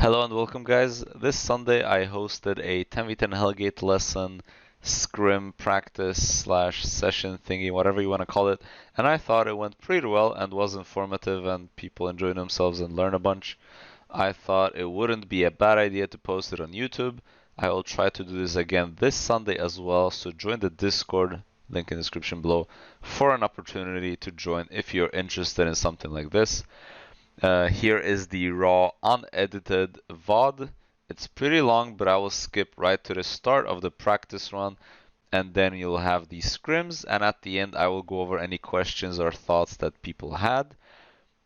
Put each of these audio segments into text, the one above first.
Hello and welcome guys. This Sunday I hosted a 10v10 Hellgate lesson, Scrim practice slash session thingy, whatever you want to call it, and I thought it went pretty well and was informative and people enjoyed themselves and learned a bunch. I thought it wouldn't be a bad idea to post it on YouTube. I will try to do this again this Sunday as well, so join the Discord, link in the description below, for an opportunity to join if you're interested in something like this. Here is the raw, unedited VOD. It's pretty long, but I will skip right to the start of the practice run, and then you'll have the scrims, and at the end I will go over any questions or thoughts that people had.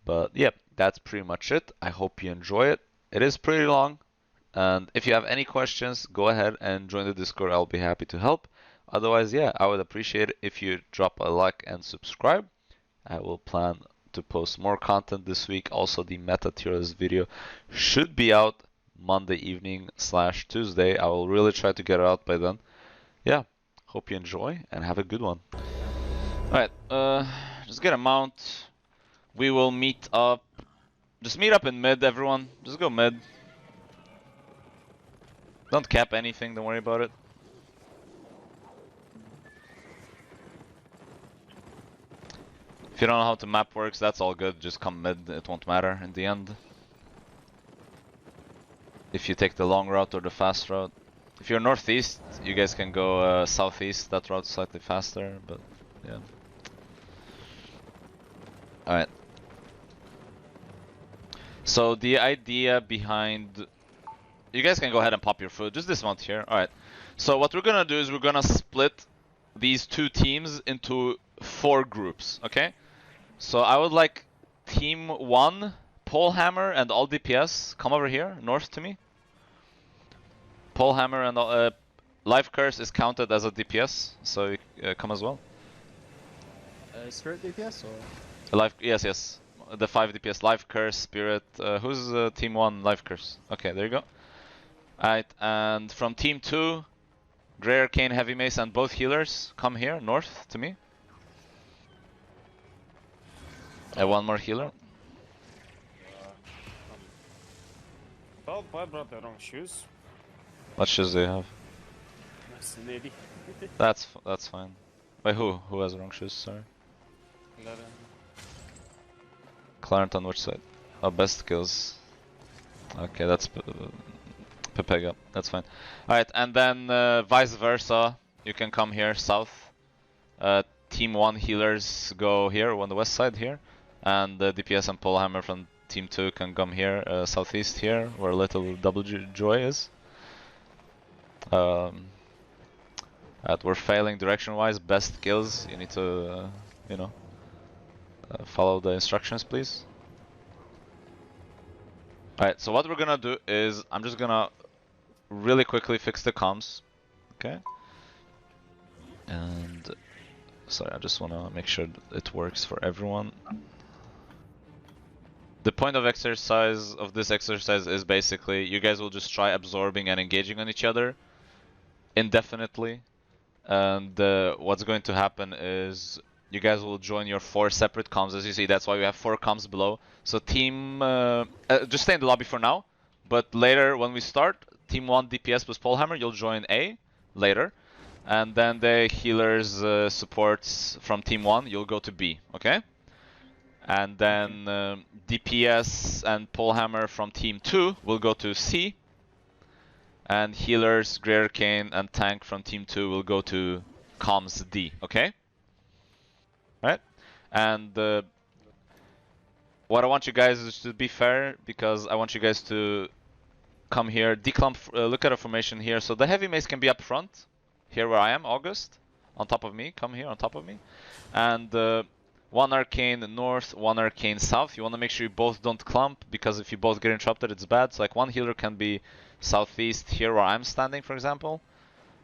But yep, that's pretty much it. I hope you enjoy it. It is pretty long, and if you have any questions, go ahead and join the Discord. I'll be happy to help. Otherwise, yeah, I would appreciate it if you drop a like and subscribe. I will plan to post more content this week. Also, the meta tier list video should be out Monday evening / Tuesday. I will really try to get it out by then. Yeah, hope you enjoy and have a good one. Alright, just get a mount. We will meet up. Just meet up in mid, everyone. Just go mid. Don't cap anything, don't worry about it. If you don't know how the map works, that's all good. Just come mid, it won't matter in the end. If you take the long route or the fast route. If you're northeast, you guys can go southeast. That route's slightly faster, but yeah. Alright. So the idea behind... You guys can go ahead and pop your food. Just dismount here. Alright. So what we're gonna do is we're gonna split these two teams into 4 groups, okay? So I would like team 1, Polehammer and all DPS, come over here, north to me. Polehammer and Life Curse is counted as a DPS, so come as well. Spirit DPS or? Yes. The 5 DPS, Life Curse, Spirit. Who's team 1, Life Curse? Okay, there you go. Alright, and from team 2, Grey Arcane, Heavy Mace, and both healers, come here, north to me. One more healer. Well, I brought the wrong shoes. What shoes do you have? That's an idiot. That's fine. Wait, who? Who has wrong shoes? Sorry. Clarent on which side? Oh, best kills. Okay, that's Pepega. That's fine. Alright, and then vice versa. You can come here, south. Team 1 healers go here, on the west side here. And DPS and Polehammer from Team 2 can come here, southeast here, where little Double Joy is. We're failing direction-wise. Best kills. You need to, follow the instructions, please. Alright, so what we're gonna do is I'm just gonna really quickly fix the comms. Okay? And sorry, I just wanna make sure it works for everyone. The point of exercise of this exercise is basically you guys will just try absorbing and engaging on each other indefinitely, and what's going to happen is you guys will join your 4 separate comms. As you see, that's why we have 4 comms below. So team, just stay in the lobby for now, but later when we start, team 1 DPS plus Polehammer, you'll join A later, and then the healers supports from team 1, you'll go to B, okay? And then DPS and Polehammer from team 2 will go to C. And healers, Grey Arcane, and tank from team 2 will go to comms D, okay? Right? And what I want you guys is to be fair, because I want you guys to come here, declump, look at a formation here. So the Heavy Mace can be up front, here where I am, August, on top of me, come here on top of me. And 1 Arcane north, 1 Arcane south. You want to make sure you both don't clump, because if you both get interrupted, it's bad. So like one healer can be southeast here where I'm standing, for example,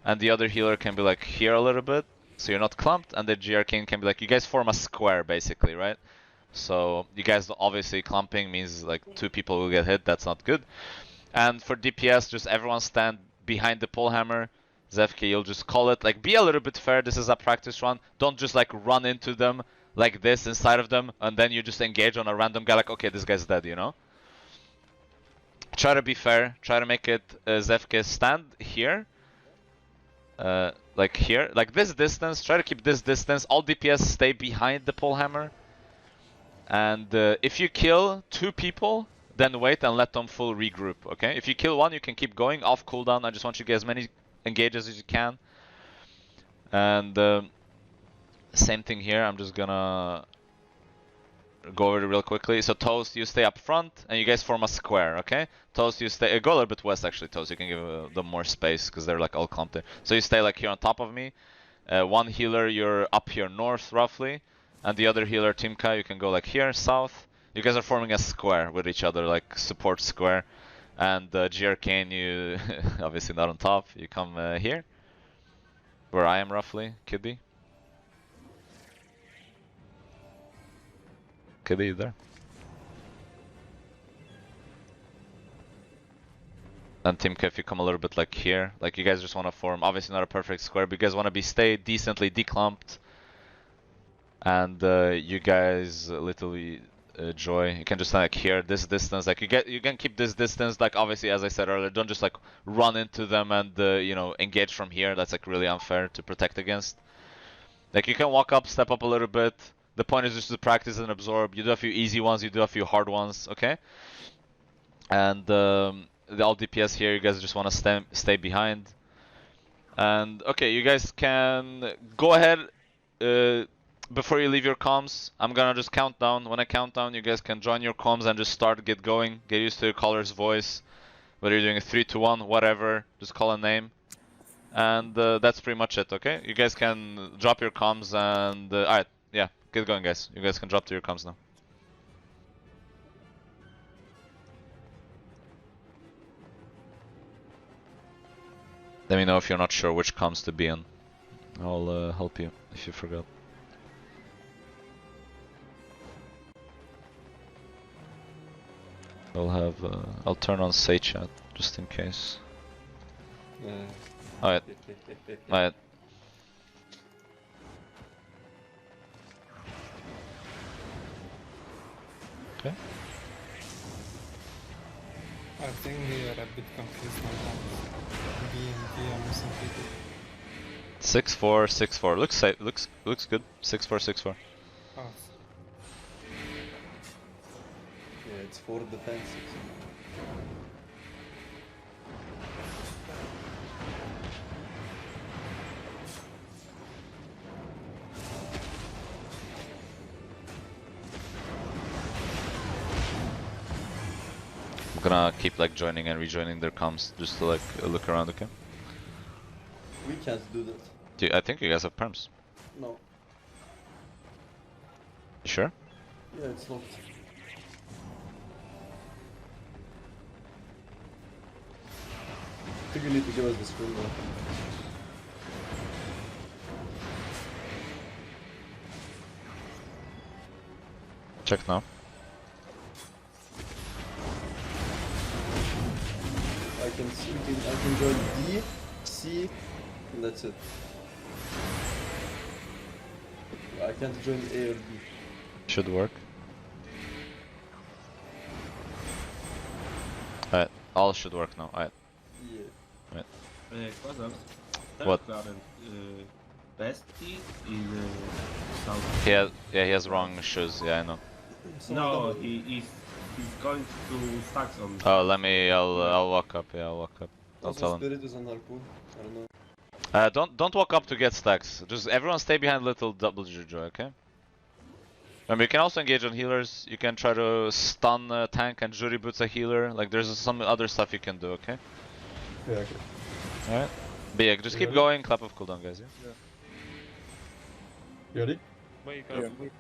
and the other healer can be like here a little bit, so you're not clumped, and the G Arcane can be like, you guys form a square basically, right? So you guys, obviously clumping means like 2 people will get hit, that's not good. And for DPS, just everyone stand behind the Polehammer. Zefke, you'll just call it, like, be a little bit fair, this is a practice run, don't just like run into them like this inside of them, and then you just engage on a random guy like, okay, this guy's dead, you know? try to be fair. Try to make it Zefke stand here. Like here, like this distance. Try to keep this distance. All DPS stay behind the pole hammer. And if you kill 2 people, then wait and let them full regroup, okay? If you kill 1, you can keep going off cooldown. I just want you to get as many engages as you can. And same thing here. I'm just gonna go over it real quickly. So Toast, you stay up front, and you guys form a square, okay? Toast, you stay. Go a little bit west, actually. Toast, you can give them more space because they're like all clumped there. So you stay like here on top of me. 1 healer, you're up here north, roughly. And the other healer, Timka, you can go like here, south. You guys are forming a square with each other, like support square. And GRKane, you obviously not on top. You come here, where I am roughly, Kiddy. Kiddy, you there? And Timka, if you come a little bit like here, like you guys just want to form, obviously not a perfect square, but you guys want to stay decently declumped. And you guys literally Joy, you can just like here this distance, like you can keep this distance, like obviously as I said earlier, don't just like run into them and you know, engage from here. That's like really unfair to protect against. Like you can walk up, step up a little bit. The point is just to practice and absorb. You do a few easy ones, you do a few hard ones, okay? And the all DPS here, you guys just want to stay behind. And okay, you guys can go ahead. Before you leave your comms, I'm gonna just count down. When I count down, you guys can join your comms and just get going. Get used to your caller's voice. Whether you're doing a 3, 2, 1, whatever, just call a name. And that's pretty much it, okay? You guys can drop your comms and... Alright, yeah, get going guys. You guys can drop to your comms now. Let me know if you're not sure which comms to be in. I'll help you if you forgot. I'll turn on Say Chat just in case. Alright. Alright. Okay. I think we are a bit confused on B and VM or something. 6-4, 6-4. Looks safe. Looks good. 6-4, 6-4. Oh. Yeah, it's 4 defenses. I'm gonna keep like joining and rejoining their comms just to like look around, okay? We can't do that. I think you guys have perms. No. You sure? Yeah, it's locked. I think you need to give us the screen now. Check now. I can join D, C, and that's it. I can't join A or B. Should work. Alright, all should work now. Alright. Yeah. Quazars, What? bestie in south. He has wrong shoes. Yeah, I know. No, he's going to stacks on. Oh, I'll walk up. Yeah, I'll walk up. I'll Also tell him. Spirit is on Harpoon. I don't know. Don't walk up to get stacks. Just everyone stay behind little double Juju, okay? Remember, you can also engage on healers. You can try to stun a tank and Jury boots a healer. Like, there's some other stuff you can do, okay? Yeah, okay. Alright. But yeah, just keep going. Clap of cooldown, guys. Yeah. You ready? Wait, Yeah. wait,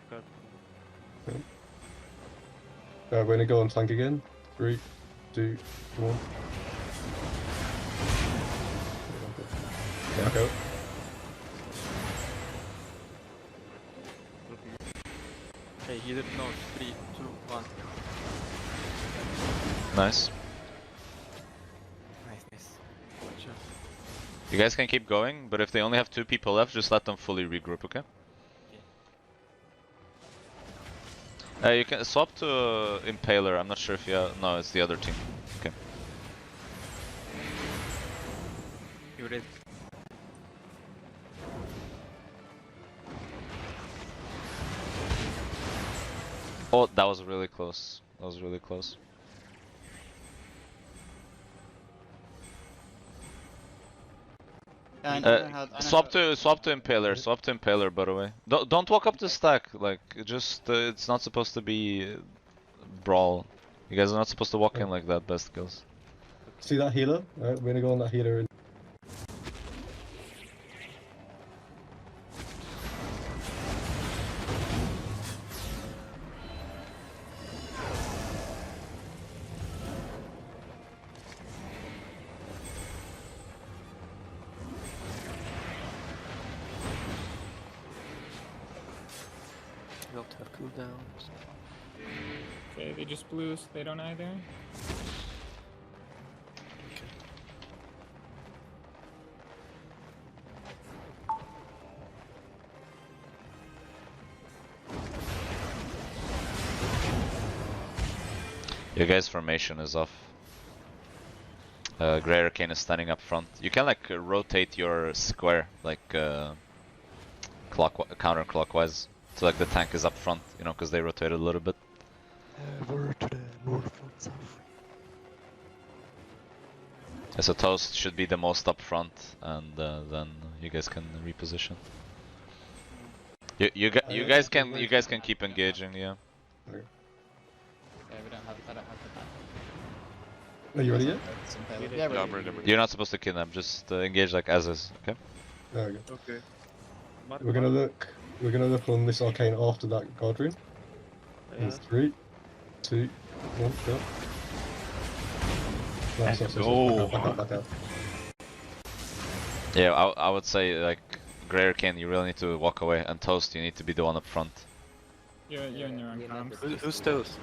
We're gonna go on flank again. 3, 2, 1. Yeah, go. Okay, healer north. 3, 2, 1. Nice. Nice. Gotcha. You guys can keep going, but if they only have 2 people left, just let them fully regroup, okay? You can swap to Impaler. I'm not sure if you have... No, it's the other team. Okay. you ready. Oh, that was really close. That was really close. Swap to Impaler. Swap to Impaler, by the way. Don't walk up to stack. Like, just it's not supposed to be brawl. You guys are not supposed to walk in like that. Best kills. See that healer? Alright, we're gonna go on that healer. You have to have cooldowns. Okay, they just blew, so they don't either. Your guys' formation is off. Grey Arcane is standing up front. You can like rotate your square like counterclockwise. So like the tank is up front, you know, because they rotated a little bit. Over to the north and south. Yeah, so Toast should be the most up front, and then you guys can reposition. You guys can keep engaging, yeah. Okay. Yeah, I don't have the time. Are you ready yet? Yeah, I'm ready. You're not supposed to kill them, just engage like as is, okay? There we go. Okay. We're gonna look on this arcane after that guard rune. In 3, 2, 1, go. Nice, back out. Yeah, I would say like Grey Arcane, you really need to walk away, and Toast, you need to be the one up front. You're in your own comms. Who's those?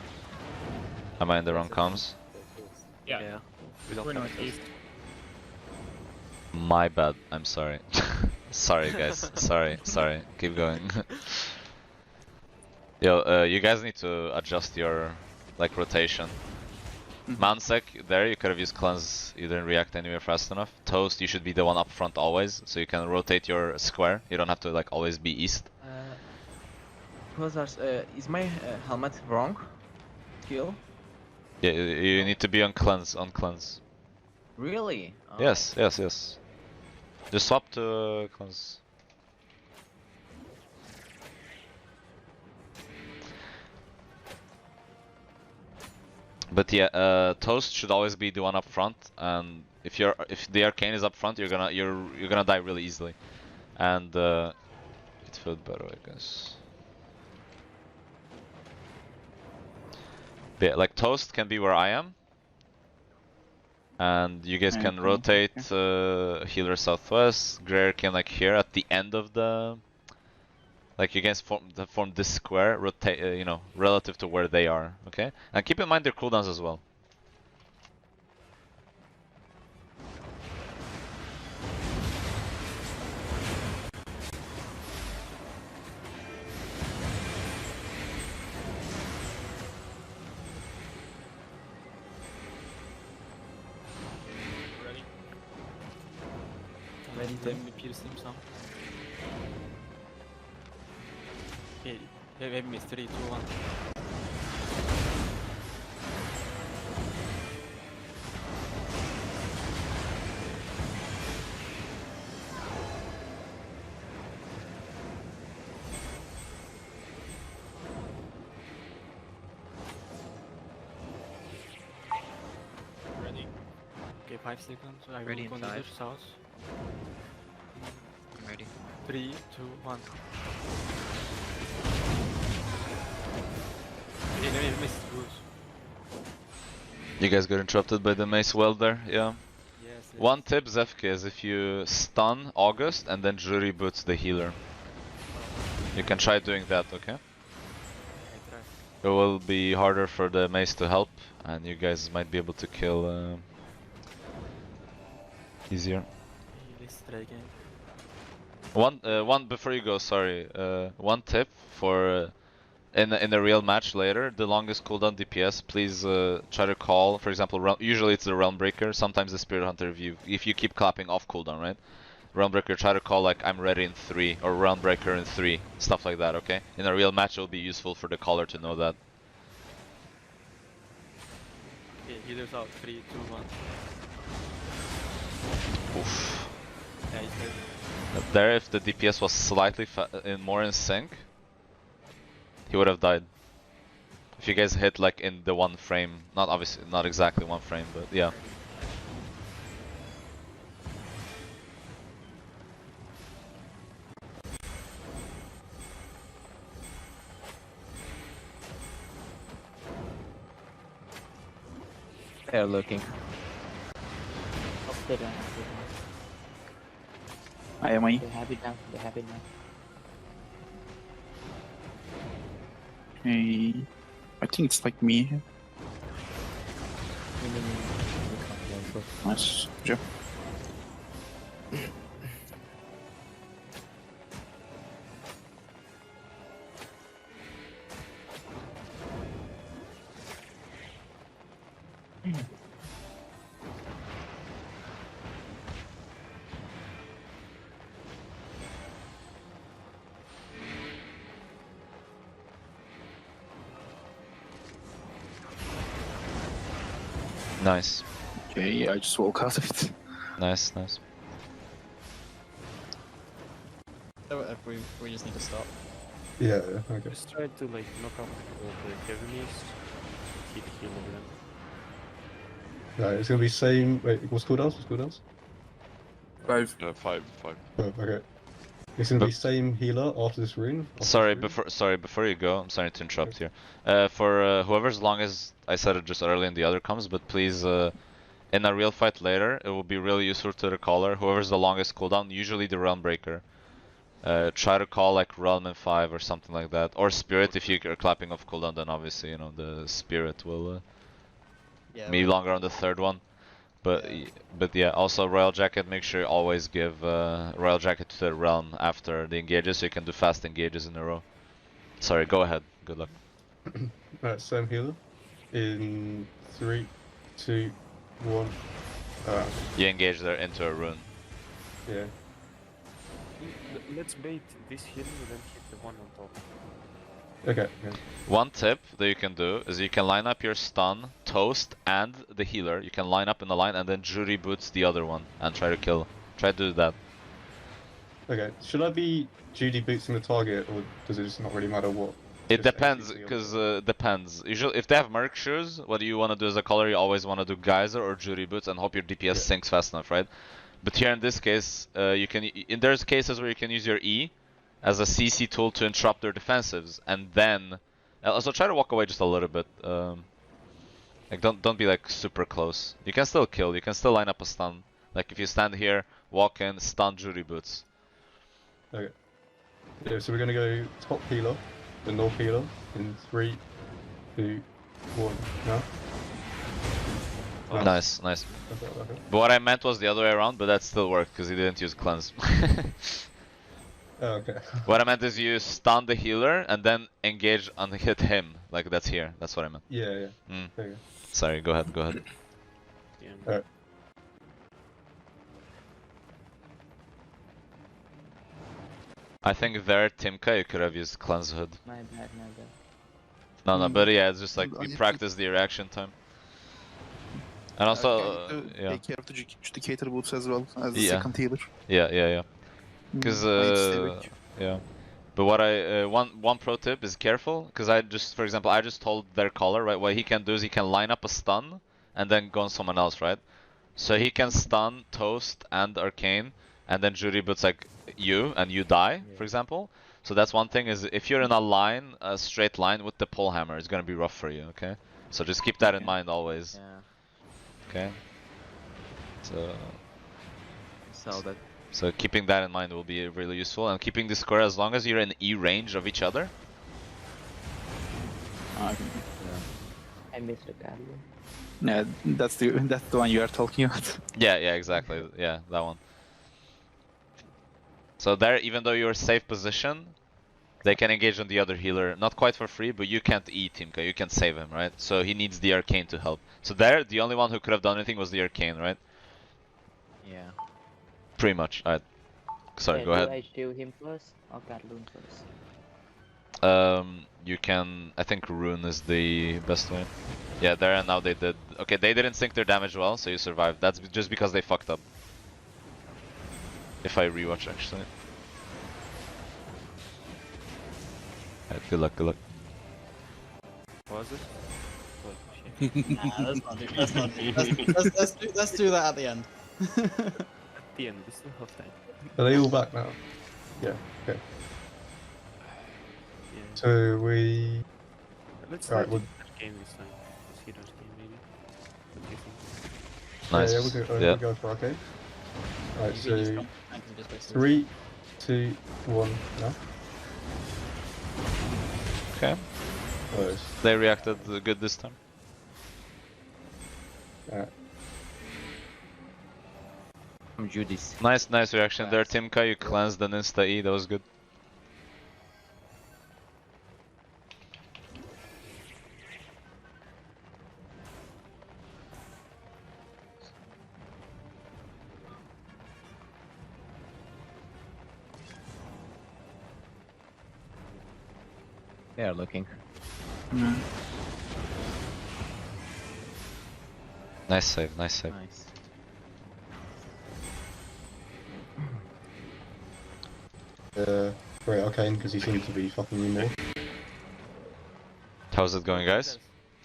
Am I in the wrong comms? Yeah, We don't we're have northeast. My bad, I'm sorry. Sorry guys, sorry, keep going. Yo, you guys need to adjust your like rotation. Mansek, there you could have used cleanse, you didn't react anywhere fast enough. Toast, you should be the one up front always, so you can rotate your square. You don't have to like always be east. Quazars, is my helmet wrong? Kill? Yeah, you need to be on cleanse, Really? Oh. Yes. Just swap to cleanse. But yeah, Toast should always be the one up front, and if the arcane is up front, you're gonna die really easily, and it felt better, I guess. But yeah, like Toast can be where I am, and you guys can rotate healer southwest. Grey can like here at the end of the. Like you guys form this square, rotate, you know, relative to where they are, okay? And keep in mind their cooldowns as well. Ready to pierce him some. Okay, have me 3, 2, 1. Ready. Okay, 5 seconds. I Ready in will 5. consider south. I'm ready. 3, 2, 1. Okay, let me miss Goose. You guys got interrupted by the mace well there, yeah. Yes. One tip, Zefke, is if you stun August and then jury boots the healer. You can try doing that, okay? I try. It will be harder for the mace to help, and you guys might be able to kill easier. Let's try again. One before you go, sorry. One tip for in the real match later, the longest cooldown DPS, please try to call. For example, usually it's the Realm Breaker. Sometimes the Spirit Hunter. If you keep clapping off cooldown, right? Realm Breaker, try to call like I'm ready in 3 or Realm Breaker in 3, stuff like that. Okay. In a real match, it will be useful for the caller to know that. Okay, healers out. 3, 2, 1. Oof. Yeah, he's dead. There, if the DPS was slightly more in sync, he would have died. If you guys hit like in the 1 frame, not obviously, not exactly 1 frame, but yeah. They're looking. They're down. I am I. They have it now. They have it now. Hey, I think it's like me. Nice. Good job. Nice. Okay, I just woke out of it. Nice, nice. We just need to stop. Yeah, okay. Just try to like knock out the heaviest. Hit heal over them. Right, it's gonna be same. Wait, what's cooldowns? What's cooldowns? 5. 5. Oh, okay. It's gonna be same healer after this rune. Sorry, before you go, I'm sorry to interrupt here. For whoever's longest, I said it just early in the other comms, but please, in a real fight later, it will be really useful to the caller. Whoever's the longest cooldown, usually the Realm Breaker. Try to call like Realm in 5 or something like that, or Spirit if you are clapping off cooldown. Then obviously, you know, the Spirit will be longer on the 3rd one. But yeah, also Royal Jacket, make sure you always give Royal Jacket to the Realm after the engages so you can do fast engages in a row. Sorry, go ahead. Good luck. Right, same healer. In 3, 2, 1. You engage there into a rune. Yeah. Let's bait this healer and then hit the one on top. Okay. One tip that you can do is you can line up your stun, toast, and the healer. You can line up in a line and then jury boots the other one and try to kill. Try to do that. Okay. Should I be Judy bootsing the target, or does it just not really matter what? It depends, because depends. Usually, if they have Merc shoes, what you want to do as a caller, you always want to do Geyser or Jury Boots and hope your DPS sinks fast enough, right? But here in this case, you can. There's cases where you can use your E as a CC tool to interrupt their defensives, and then also try to walk away just a little bit. Like don't be like super close. You can still kill. You can still line up a stun. Like if you stand here, walk in, stun, Jury Boots. Okay. Yeah. So we're gonna go top healer, the north healer in 3, 2, 1. Now. Nice, nice. Okay. But what I meant was the other way around, but that still worked because he didn't use cleanse. Oh, okay. What I meant is you stun the healer and then engage and hit him. Like that's here. That's what I meant. Yeah. There you go. Sorry, go ahead. Yeah. Alright. I think there, Timka, you could have used cleanse hood. My bad. No, but yeah, it's just like we practice the reaction time. And also, yeah. Take care of the Judicator boots as well as the Yeah. second healer. Yeah. Because yeah. But what one pro tip is careful, because for example, I just told their caller, right, what he can do is he can line up a stun and then go on someone else, right? So he can stun, toast, and arcane, and then Jury boots like you, and you die, for example. So that's one thing, is if you're in a line, a straight line with the pole hammer, it's gonna be rough for you, okay? So just keep that in mind always. Yeah. Okay. So So keeping that in mind will be really useful, and keeping the score as long as you're in E range of each other. I missed the Guardian. Yeah, that's the one you are talking about. Yeah, exactly. Yeah, that one. So there, even though you're safe position, they can engage on the other healer, not quite for free, but you can't eat Teamka, you can save him, right? So he needs the Arcane to help. So there, the only one who could have done anything was the Arcane, right? Yeah. Pretty much. Alright. Sorry, Yeah, go do ahead. I shield him first or Gatloon first? You can... I think Rune is the best way. Yeah, there and now they did. Okay, they didn't sync their damage well, so you survived. That's just because they fucked up. If I rewatch, actually. Alright, good luck, good luck. Was it? Oh, shit. Nah, let's not do. Let's not do. Let's do that at the end. At the end, we still have time. Are they all back now? Yeah, okay. Yeah. So we... Let's Right, start well- with game this time. Let's hero's game maybe. What do you think? Nice. Yeah, we'll Yeah. go for okay. Alright, You can so use I can just waste it. 3, 2, 1, no? Okay. Close. They reacted good this time. Alright. From Judy's. Nice reaction there, Timka. You cleansed an insta E, that was good. They are looking. Nice save, nice save. Nice. Great Arcane, because he seems to be fucking you more. How's it going, guys?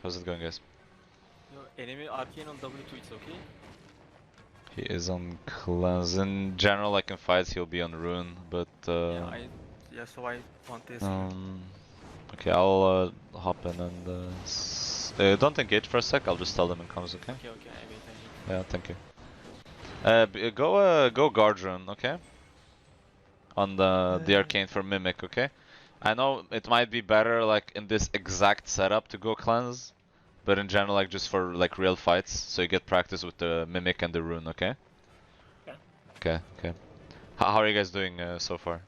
How's it going, guys? Yo, enemy Arcane on W2, it's okay? He is on cleanse. In general, like in fights, he'll be on rune, but Yeah, so I want this. okay, I'll hop in and don't engage for a sec. I'll just tell them in comms, okay? Okay, I wait. Yeah, thank you. Go guard rune, okay? On the arcane for mimic, okay? I know it might be better like in this exact setup to go cleanse, but in general like just for like real fights, so you get practice with the mimic and the rune, okay? Yeah. Okay. How are you guys doing so far?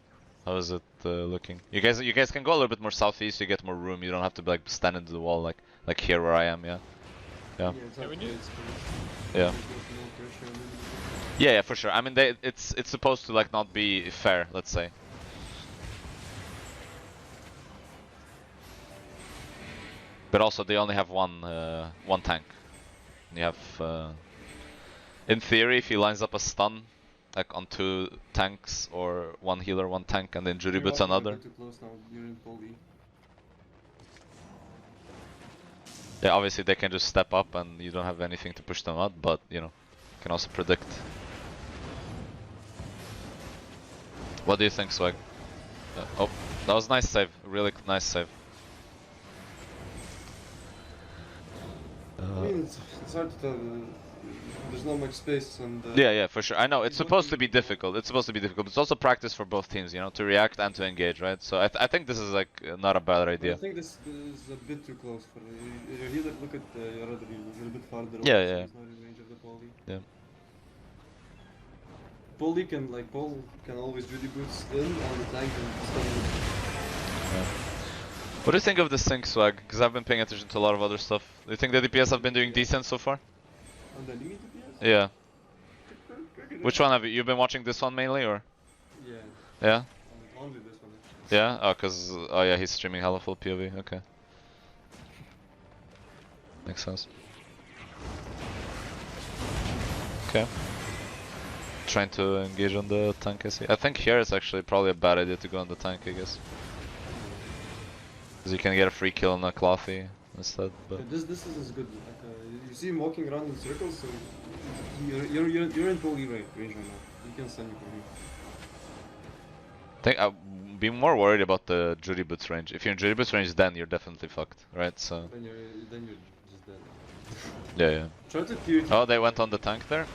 How is it looking? You guys can go a little bit more southeast, you get more room. You don't have to like stand into the wall like here where I am, yeah. Yeah. Yeah, for sure. I mean, it's supposed to like not be fair, let's say. But also, they only have one tank. You have, in theory, if he lines up a stun, like on 2 tanks or 1 healer, 1 tank, and then Judy boots another. Yeah, obviously they can just step up and you don't have anything to push them out, but you know, you can also predict. What do you think, Swag? Oh, that was a nice save. Really nice save. I mean, it's hard to tell. There's not much space and... Yeah, for sure. I know, it's supposed to be difficult. It's supposed to be difficult. But it's also practice for both teams, you know, to react and to engage, right? So I think this is like not a bad idea. I think this is a bit too close for your healer. Look at your other healer. He's a little bit farther away. Yeah, so yeah. he's not in range of the poly. Yeah. Poly can always Judy boots in on the tank and stun him. Yeah. What do you think of the sync, Swag? Because I've been paying attention to a lot of other stuff. Do you think the DPS have been doing decent so far? On the enemy DPS? Yeah. Which one have you? You've been watching this one mainly, or? Yeah. Yeah? Only this one. Actually. Yeah? Oh, oh yeah, he's streaming hella full POV, okay. Makes sense. Okay. Trying to engage on the tank, I see. I think here it's actually probably a bad idea to go on the tank, I guess. Because you can get a free kill on a Clothy instead, but... Yeah, this is good. Like, you see him walking around in circles, so you're in poly range right now. You can stun you from here. I think I'd be more worried about the Judy Boots range. If you're in Judy Boots range, then you're definitely fucked, right? So... Then you're just dead. Yeah. Try to peer. Oh, they went on the tank there?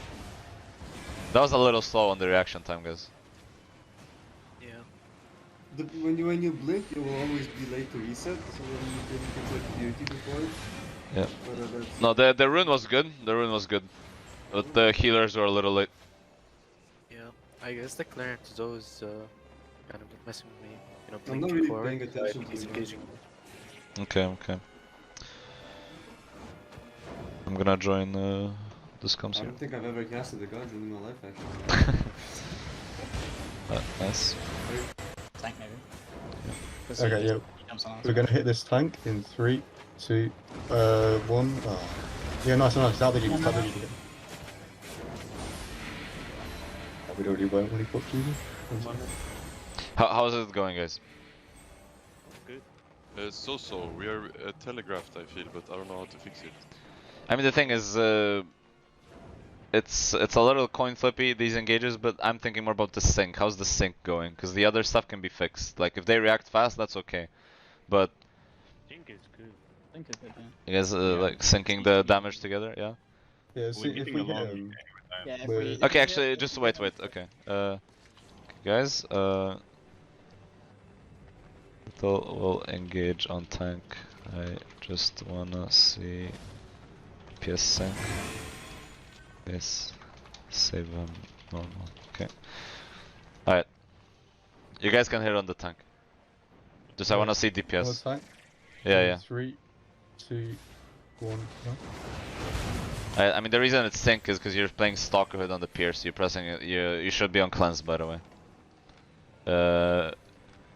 That was a little slow on the reaction time, guys. Yeah. When you blink, it will always be late to reset, so then you can take POT before it. Yeah. But, No, the rune was good. The rune was good. But the healers were a little late. Yeah. I guess the clearance though is kind of messing with me. You know, I'm playing not too really forward, paying attention to he's it. engaging. Okay, okay. I'm gonna join this comes I here. don't think I've ever casted a Guardian in my life, actually. Nice. Tank maybe. Okay, yeah. We're gonna hit this tank in 3, 2, 1. Oh. Yeah, nice, nice. That did you get. That would already work when he put you. How's it going, guys? Good. So. We are telegraphed, I feel, but I don't know how to fix it. I mean, the thing is, it's a little coin flippy, these engages, but I'm thinking more about the sync. How's the sync going? Because the other stuff can be fixed. Like, if they react fast, that's okay. But I think it's good. I think it's good, yeah. you guys like syncing the damage together, yeah? Yeah, see, if we hit him. Yeah, if We're- we... Okay, actually, just wait. Okay. Guys, we'll engage on tank. I just wanna see PS sync. Yes, save him normal. Okay. Alright. You guys can hit on the tank. Just I wanna see On the DPS. tank. Yeah, in yeah. 3, 2, 1. I mean, the reason it's sync is because you're playing Stalkerhood on the Pierce. You're pressing it. You should be on cleanse, by the way.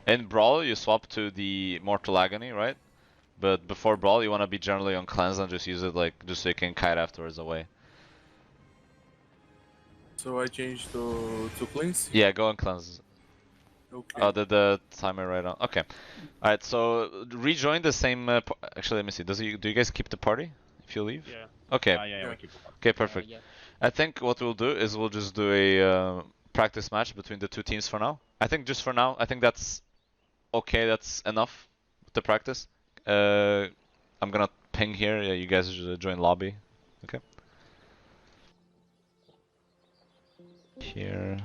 In Brawl, you swap to the Mortal Agony, right? But before Brawl, you want to be generally on cleanse and just use it like just so you can kite afterwards away. So I changed to cleanse? Yeah, go on cleanse. Okay. Oh, the timer right on. Okay. Alright, so rejoin the same. Actually, let me see. Do you guys keep the party if you leave? Yeah. Okay. Yeah, we keep it. Okay, perfect. yeah. I think what we'll do is we'll just do a practice match between the two teams for now. I think just for now, I think that's okay. That's enough to practice. I'm gonna ping here. Yeah, you guys join lobby. Okay. Here.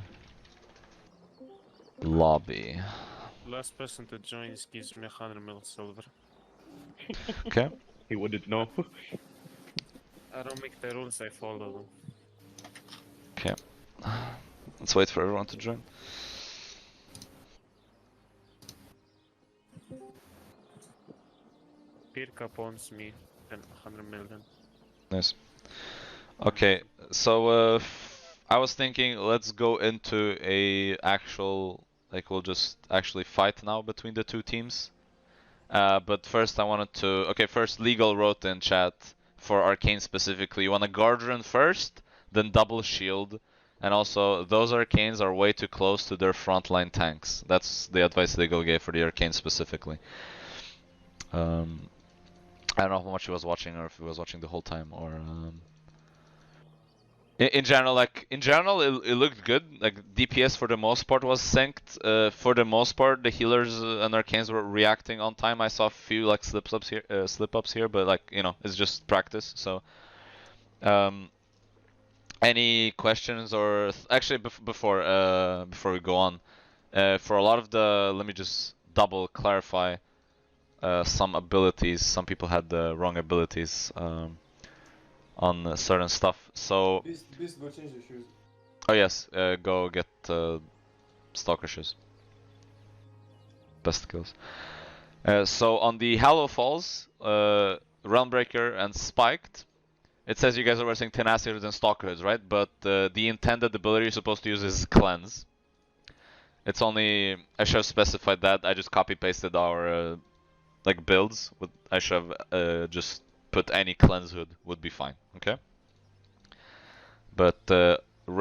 Lobby. Last person to join gives me 100 mil silver. Okay. He wouldn't know. I don't make the rules, I follow them. Okay. Let's wait for everyone to join. Pirka pawns me 100 million. Nice. Okay, so I was thinking let's go into a actual, like we'll just actually fight now between the two teams. But first I wanted to, okay, first Legal wrote in chat for Arcane specifically, you want a Guardian first, then double shield, and also those Arcanes are way too close to their frontline tanks. That's the advice Legal gave for the Arcane specifically. I don't know how much he was watching or if he was watching the whole time or in general, it looked good. Like DPS for the most part was synced. For the most part, the healers and arcanes were reacting on time. I saw a few like slip ups here, but like it's just practice. So, any questions or actually before we go on, for a lot of the, let me just double clarify. Some abilities, some people had the wrong abilities on certain stuff. So, Beast, go change your shoes. oh yes, go get Stalker shoes. Best kills. So on the Hallow Falls, Realmbreaker and Spiked, it says you guys are wearing Tenacity and Stalker hoods, right? But the intended ability you're supposed to use is Cleanse. It's only, I should have specified that. I just copy pasted our like builds. I should have just put any cleanse hood would be fine, okay? But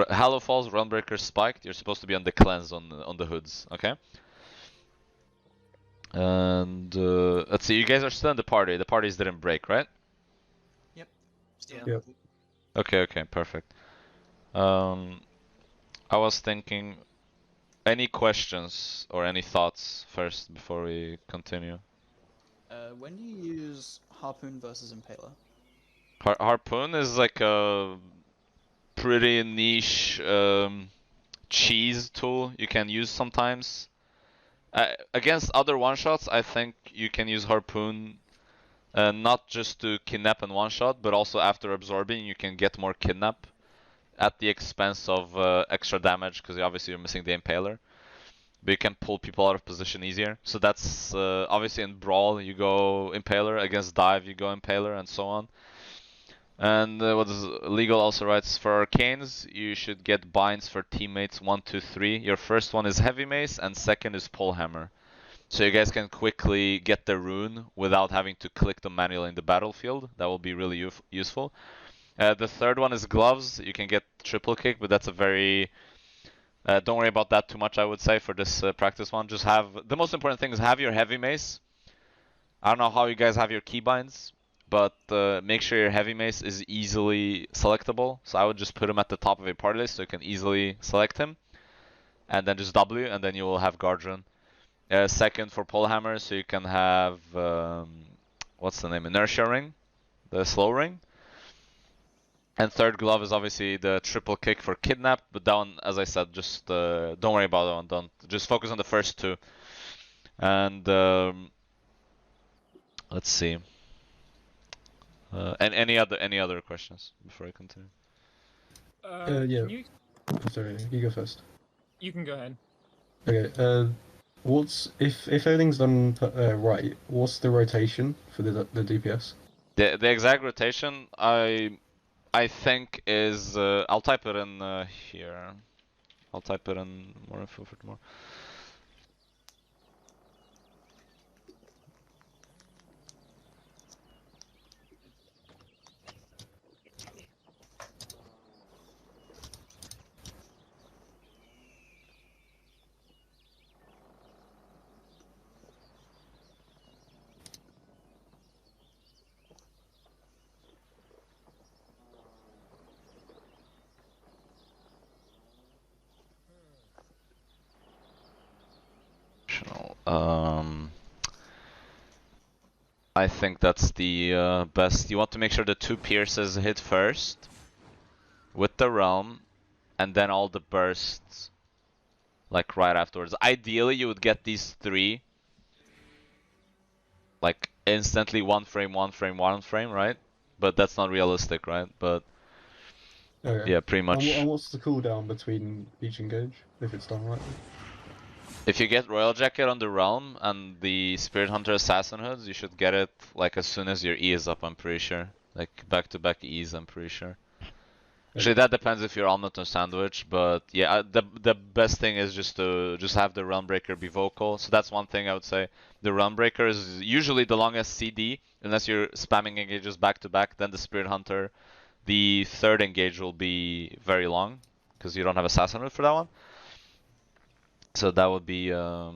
Hallow Falls, Realmbreaker, Spiked, you're supposed to be on the cleanse on the hoods, okay? And let's see, you guys are still in the party. The parties didn't break, right? Yep. Still. Yep. Okay, perfect. I was thinking, any questions or any thoughts first before we continue? When do you use Harpoon versus Impaler? Harpoon is like a pretty niche cheese tool you can use sometimes. Against other one-shots, I think you can use Harpoon not just to kidnap and one-shot, but also after absorbing you can get more kidnap at the expense of extra damage, because obviously you're missing the Impaler. but you can pull people out of position easier. So that's obviously in Brawl you go Impaler, against Dive you go Impaler, and so on. And what is legal also writes, for arcanes you should get binds for teammates 1, 2, 3. Your first one is Heavy Mace and second is Pole Hammer. So you guys can quickly get the rune without having to click them manually in the battlefield. That will be really useful. The third one is Gloves. You can get triple kick, but that's a very... don't worry about that too much, I would say, for this practice one. Just have... The most important thing is have your Heavy Mace. I don't know how you guys have your keybinds, but make sure your Heavy Mace is easily selectable. So I would just put him at the top of a party list so you can easily select him. And then just W, and then you will have Guard Rune. Second for Pole Hammer, so you can have... what's the name? Inertia Ring. The slow ring. And third glove is obviously the triple kick for Kidnap, but that one, as I said, just don't worry about that one. Don't just focus on the first two. And let's see. And any other questions before I continue? Yeah. Can you... Sorry, you go first. You can go ahead. Okay. What's if everything's done right? What's the rotation for the DPS? The exact rotation I think is I'll type it in here. I'll type it in more info for tomorrow. I think that's the best. You want to make sure the 2 pierces hit first with the realm, and then all the bursts like right afterwards. Ideally you would get these 3 like instantly, 1 frame, 1 frame, 1 frame, right? But that's not realistic, right? But okay. Yeah, pretty much. And what's the cooldown between each engage if it's done right? If you get Royal Jacket on the Realm and the Spirit Hunter Assassin Hoods, you should get it like as soon as your E is up, I'm pretty sure. Like back-to-back E's, I'm pretty sure. Actually, that depends if you're Omelette or Sandwich, but yeah, the best thing is just to have the Realm Breaker be vocal. So that's one thing I would say. The Realm Breaker is usually the longest CD, unless you're spamming engages back-to-back, then the Spirit Hunter. The third engage will be very long, because you don't have Assassin Hood for that one. So that would be, I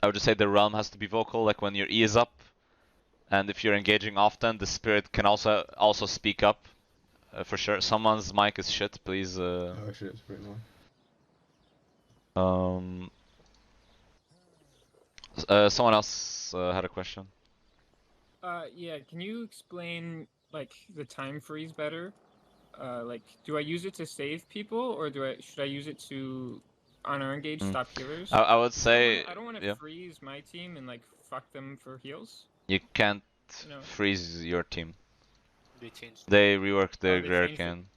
would just say the Realm has to be vocal, like when your E is up, and if you're engaging often, the Spirit can also speak up, for sure. Someone's mic is shit, please. Oh shit, it's pretty annoying. Someone else had a question. Yeah, can you explain like the time freeze better? Like, do I use it to save people, or should I use it to on our engage stop healers? I would say I don't want to freeze my team and like fuck them for heals. You can't freeze your team. They changed. They reworked the Gherkin.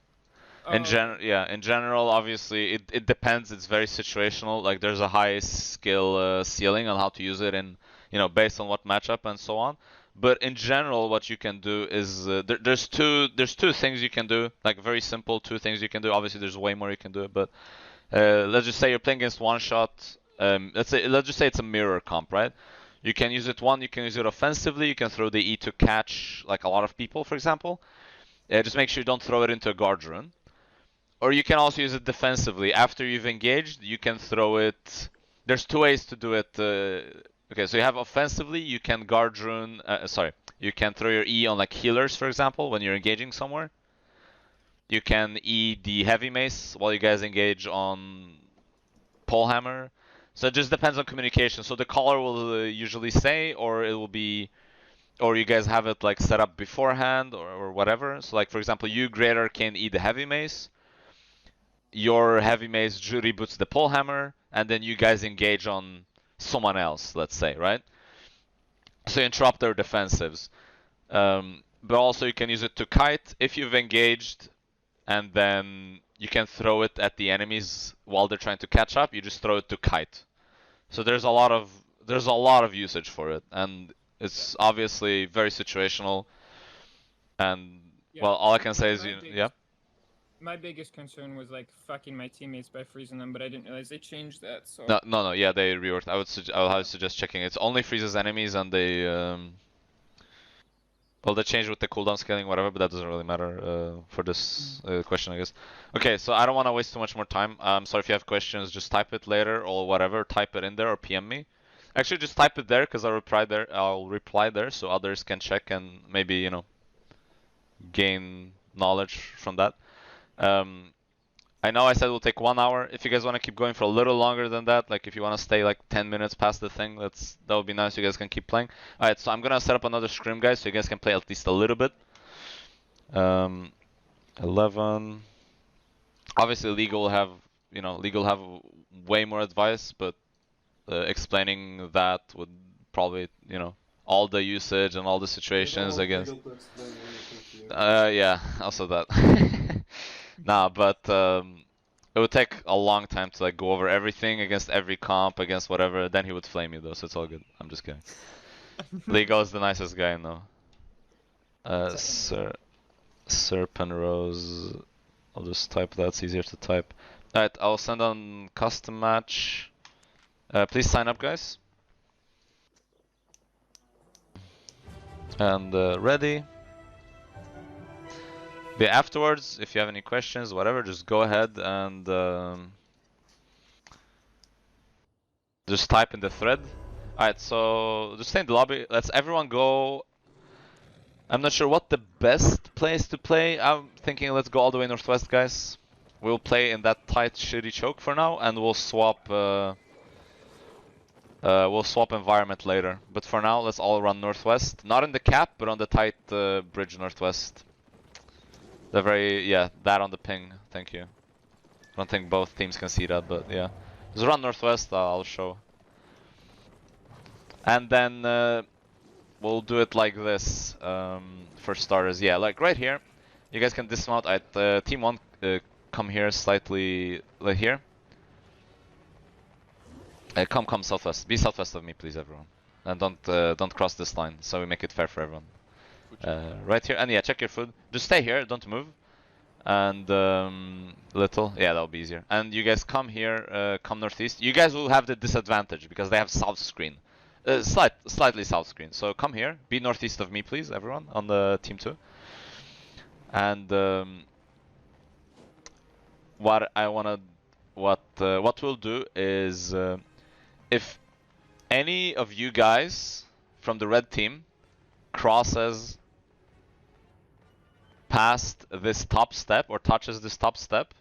In general, obviously, it depends. It's very situational. Like there's a high skill ceiling on how to use it, and based on what matchup and so on. But in general, what you can do is there's two things you can do. Like very simple 2 things you can do. Obviously, there's way more you can do. But let's just say you're playing against Oneshot. Let's just say it's a mirror comp, right? You can use it you can use it offensively. You can throw the E to catch like a lot of people, for example. Just make sure you don't throw it into a guard rune. Or you can also use it defensively. After you've engaged, you can throw it. There's 2 ways to do it. Okay, so you have offensively, you can guard rune. You can throw your E on like healers, for example, when you're engaging somewhere. You can E the heavy mace while you guys engage on pole hammer. So it just depends on communication. So the caller will usually say, or it will be, or you guys have it like set up beforehand or whatever. So like for example, you Great Arcane E the heavy mace. Your heavy mace reboots the pole hammer, and then you guys engage on someone else, let's say, right? So you interrupt their defensives. But also you can use it to kite if you've engaged, and then you can throw it at the enemies while they're trying to catch up. You just throw it to kite. So there's a lot of usage for it, and it's obviously very situational. And well, all I can say is yeah. My biggest concern was like fucking my teammates by freezing them, but I didn't realize they changed that. So No, yeah, they reworked. I would suggest checking. It's only freezes enemies, and they well, they changed with the cooldown scaling, whatever, but that doesn't really matter for this question, I guess. Okay, so I don't want to waste too much more time. So if you have questions, just type it later or whatever. Type it in there or PM me. Actually, just type it there because I'll reply there, so others can check and maybe gain knowledge from that. I know I said we'll take 1 hour. If you guys want to keep going for a little longer than that, like if you want to stay like 10 minutes past the thing, that would be nice. You guys can keep playing. Alright, so I'm gonna set up another scrim, guys, so you guys can play at least a little bit. 11. Obviously, legal will have way more advice, but explaining that would probably all the usage and all the situations, I guess. Yeah, also that. Nah, but it would take a long time to like go over everything against every comp, against whatever. Then he would flame you though, so it's all good. I'm just kidding. Lego is the nicest guy I know. Serpent Rose. I'll just type that. It's easier to type. Alright, I'll send on custom match. Please sign up, guys. And ready. But afterwards, if you have any questions, whatever, just go ahead and just type in the thread. Alright, so just stay in the lobby. Let's everyone go. I'm not sure what the best place to play. I'm thinking let's go all the way northwest, guys. We'll play in that tight, shitty choke for now, and we'll swap environment later. But for now, let's all run northwest. Not in the cap, but on the tight bridge northwest. That on the ping, thank you. I don't think both teams can see that, but yeah. Just run northwest, I'll show. And then we'll do it like this for starters. Yeah, like right here. You guys can dismount at team 1, come here slightly, like here. Come southwest. Be southwest of me, please, everyone. And don't cross this line, so we make it fair for everyone. Right here, and yeah, check your food. Just stay here, don't move. And little, yeah, that'll be easier. And you guys come here, come northeast. You guys will have the disadvantage because they have south screen, slightly south screen. So come here, be northeast of me, please, everyone on the team 2. And what we'll do is, if any of you guys from the red team crosses past this top step or touches this top step,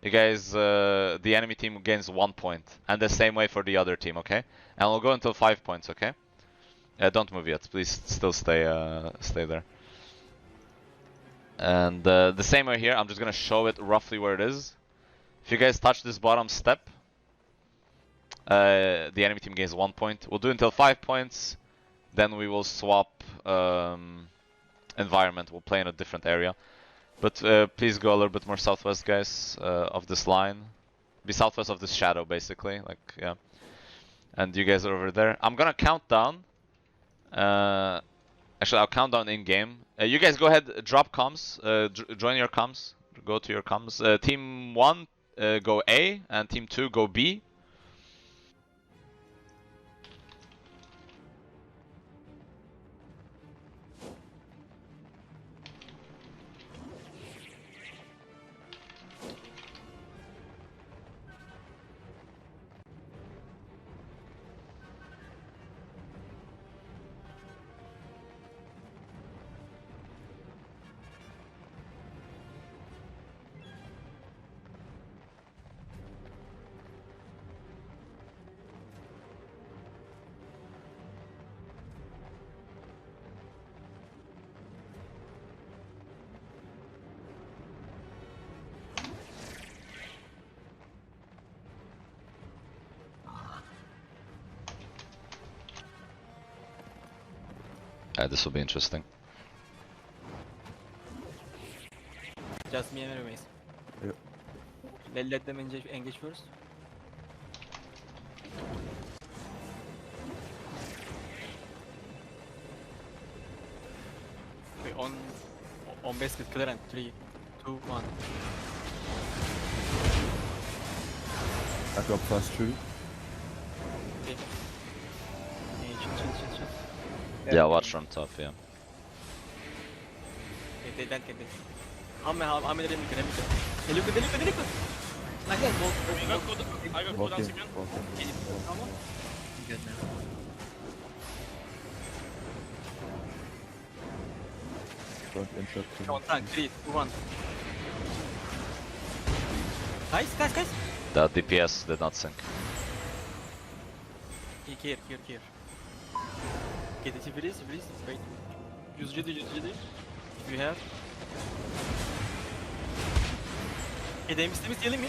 you guys, the enemy team gains 1 point, and the same way for the other team, okay? And we'll go until 5 points, okay? Don't move yet, please. Still stay there. And the same way here. I'm just gonna show it roughly where it is. If you guys touch this bottom step, the enemy team gains 1 point. We'll do until 5 points. Then we will swap environment. We'll play in a different area. But please go a little bit more southwest, guys, of this line. Be southwest of this shadow, basically. Like, yeah. And you guys are over there. I'm gonna count down. Actually, I'll count down in game. You guys go ahead, drop comms. Join your comms. Go to your comms. Team 1 go A, and team 2 go B. This will be interesting. Just me and enemies. Yep. Let them engage first. Okay, on basket clear and 3, 2, 1. I got +2. Okay. Chill. Yeah, watch from top, yeah. Okay, then get this. How many remake? Delico. Nice. I got cooldowns again. Come on. Good now. Don't interrupt him. Come on, tank. 3, 2, 1. Guys. The DPS did not sync. Here. Okay, this is wait. Use GD. You have. Okay, they missed healing.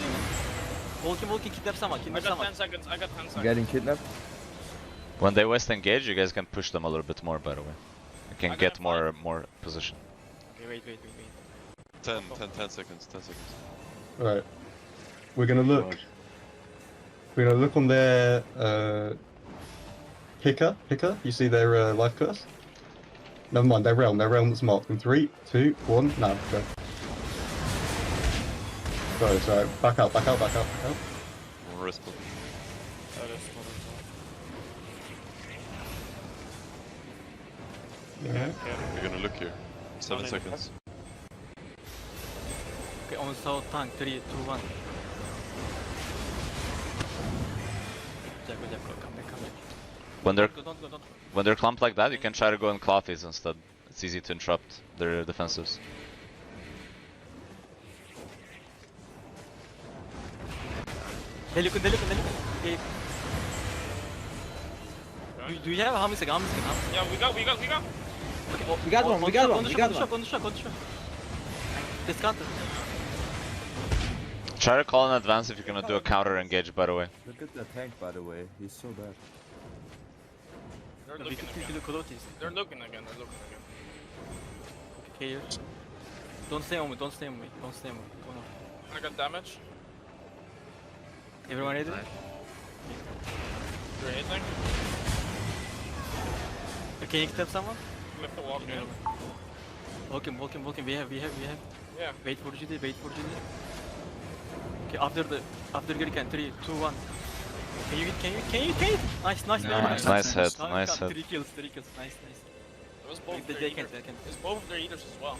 Walking, kidnap someone. I got 10 seconds. Getting kidnapped. When they West engage, you guys can push them a little bit more, by the way. You can get more position. Okay, wait. 10 seconds. Right. We're gonna look. We're gonna look on their picker. You see their life curse? Never mind, their realm that's marked. In 3, 2, 1, now go. Sorry. Back out. One respawn. Alright. We're gonna look here. 7 seconds. Okay, on south tank. 3, 2, 1. Jack, come back. Don't go. When they're clumped like that, you can try to go in clothies instead. It's easy to interrupt their defensives. Delico. Okay. Do you have how many seconds? Yeah, we got. We got one. On the shot. This counter. Try to call in advance if you're gonna do a counter engage, by the way. Look at the tank, by the way. He's so bad. They're looking again. Okay, here. Don't stay on me. Go on. I got damage. Everyone ready? You're hitting. Can you step someone? Lift the walk in. Walk in. We have. Yeah. Wait for GD. Okay, after Gurkhan, 3, 2, 1. Can you? Nice. Nice hit. Nice hit. 3 kills. Nice. It was both They can. It's both of their eaters as well.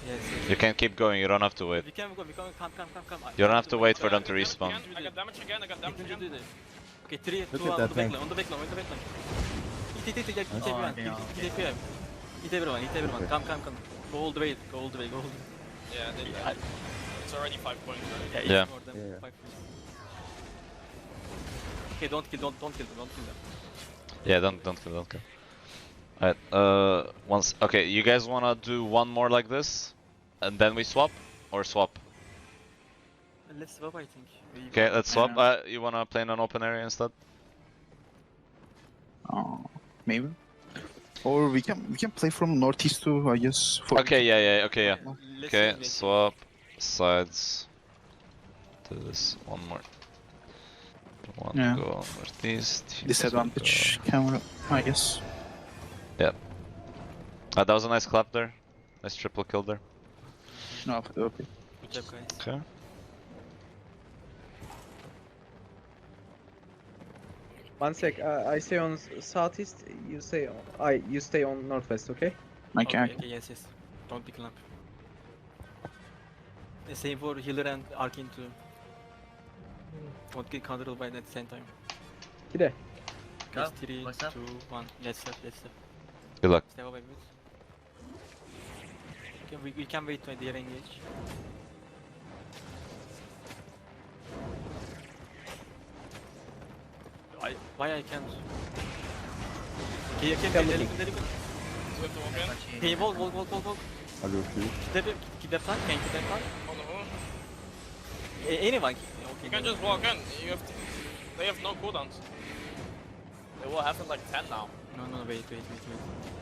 Yes. You can keep going, you don't have to wait. We can go. Come. You don't have to wait for them to respawn. I got damage again. Okay, 3, 2, Look 1, at on that the tank. backline. Eat everyone. Okay. Come. Go all the way. Yeah, they did. It's already 5 points. Right? Yeah. It's more than 5 points. Okay, don't kill them. Yeah, don't kill. Alright, okay, you guys wanna do one more like this? And then we swap? Or swap? Let's swap, I think. Okay, let's swap. You wanna play in an open area instead? Maybe. Or we can play from northeast to, I guess. Okay, yeah. Okay, Let's swap sides to this one more. One Yeah. go northeast. Disadvantage camera, I guess. Yeah. That was a nice clap there. Nice triple kill there. No, okay. Good job, guys. Okay. One sec. I stay on southeast. You stay on northwest. Okay. Okay. Yes. Don't pick lamp. The same for healer and arcane too. Won't get countered by that same time. Gide. Go. 3, 2, 1. Let's step. Good luck. Step away, please. Okay, we can wait till they engage. Why I can't? Okay, you can deliver. Can you walk. I'll go through. Keep that flank. Can you keep that flank? On the move. Anyone. You can just walk in. They have no cooldowns. They will have it like 10 now. No, wait.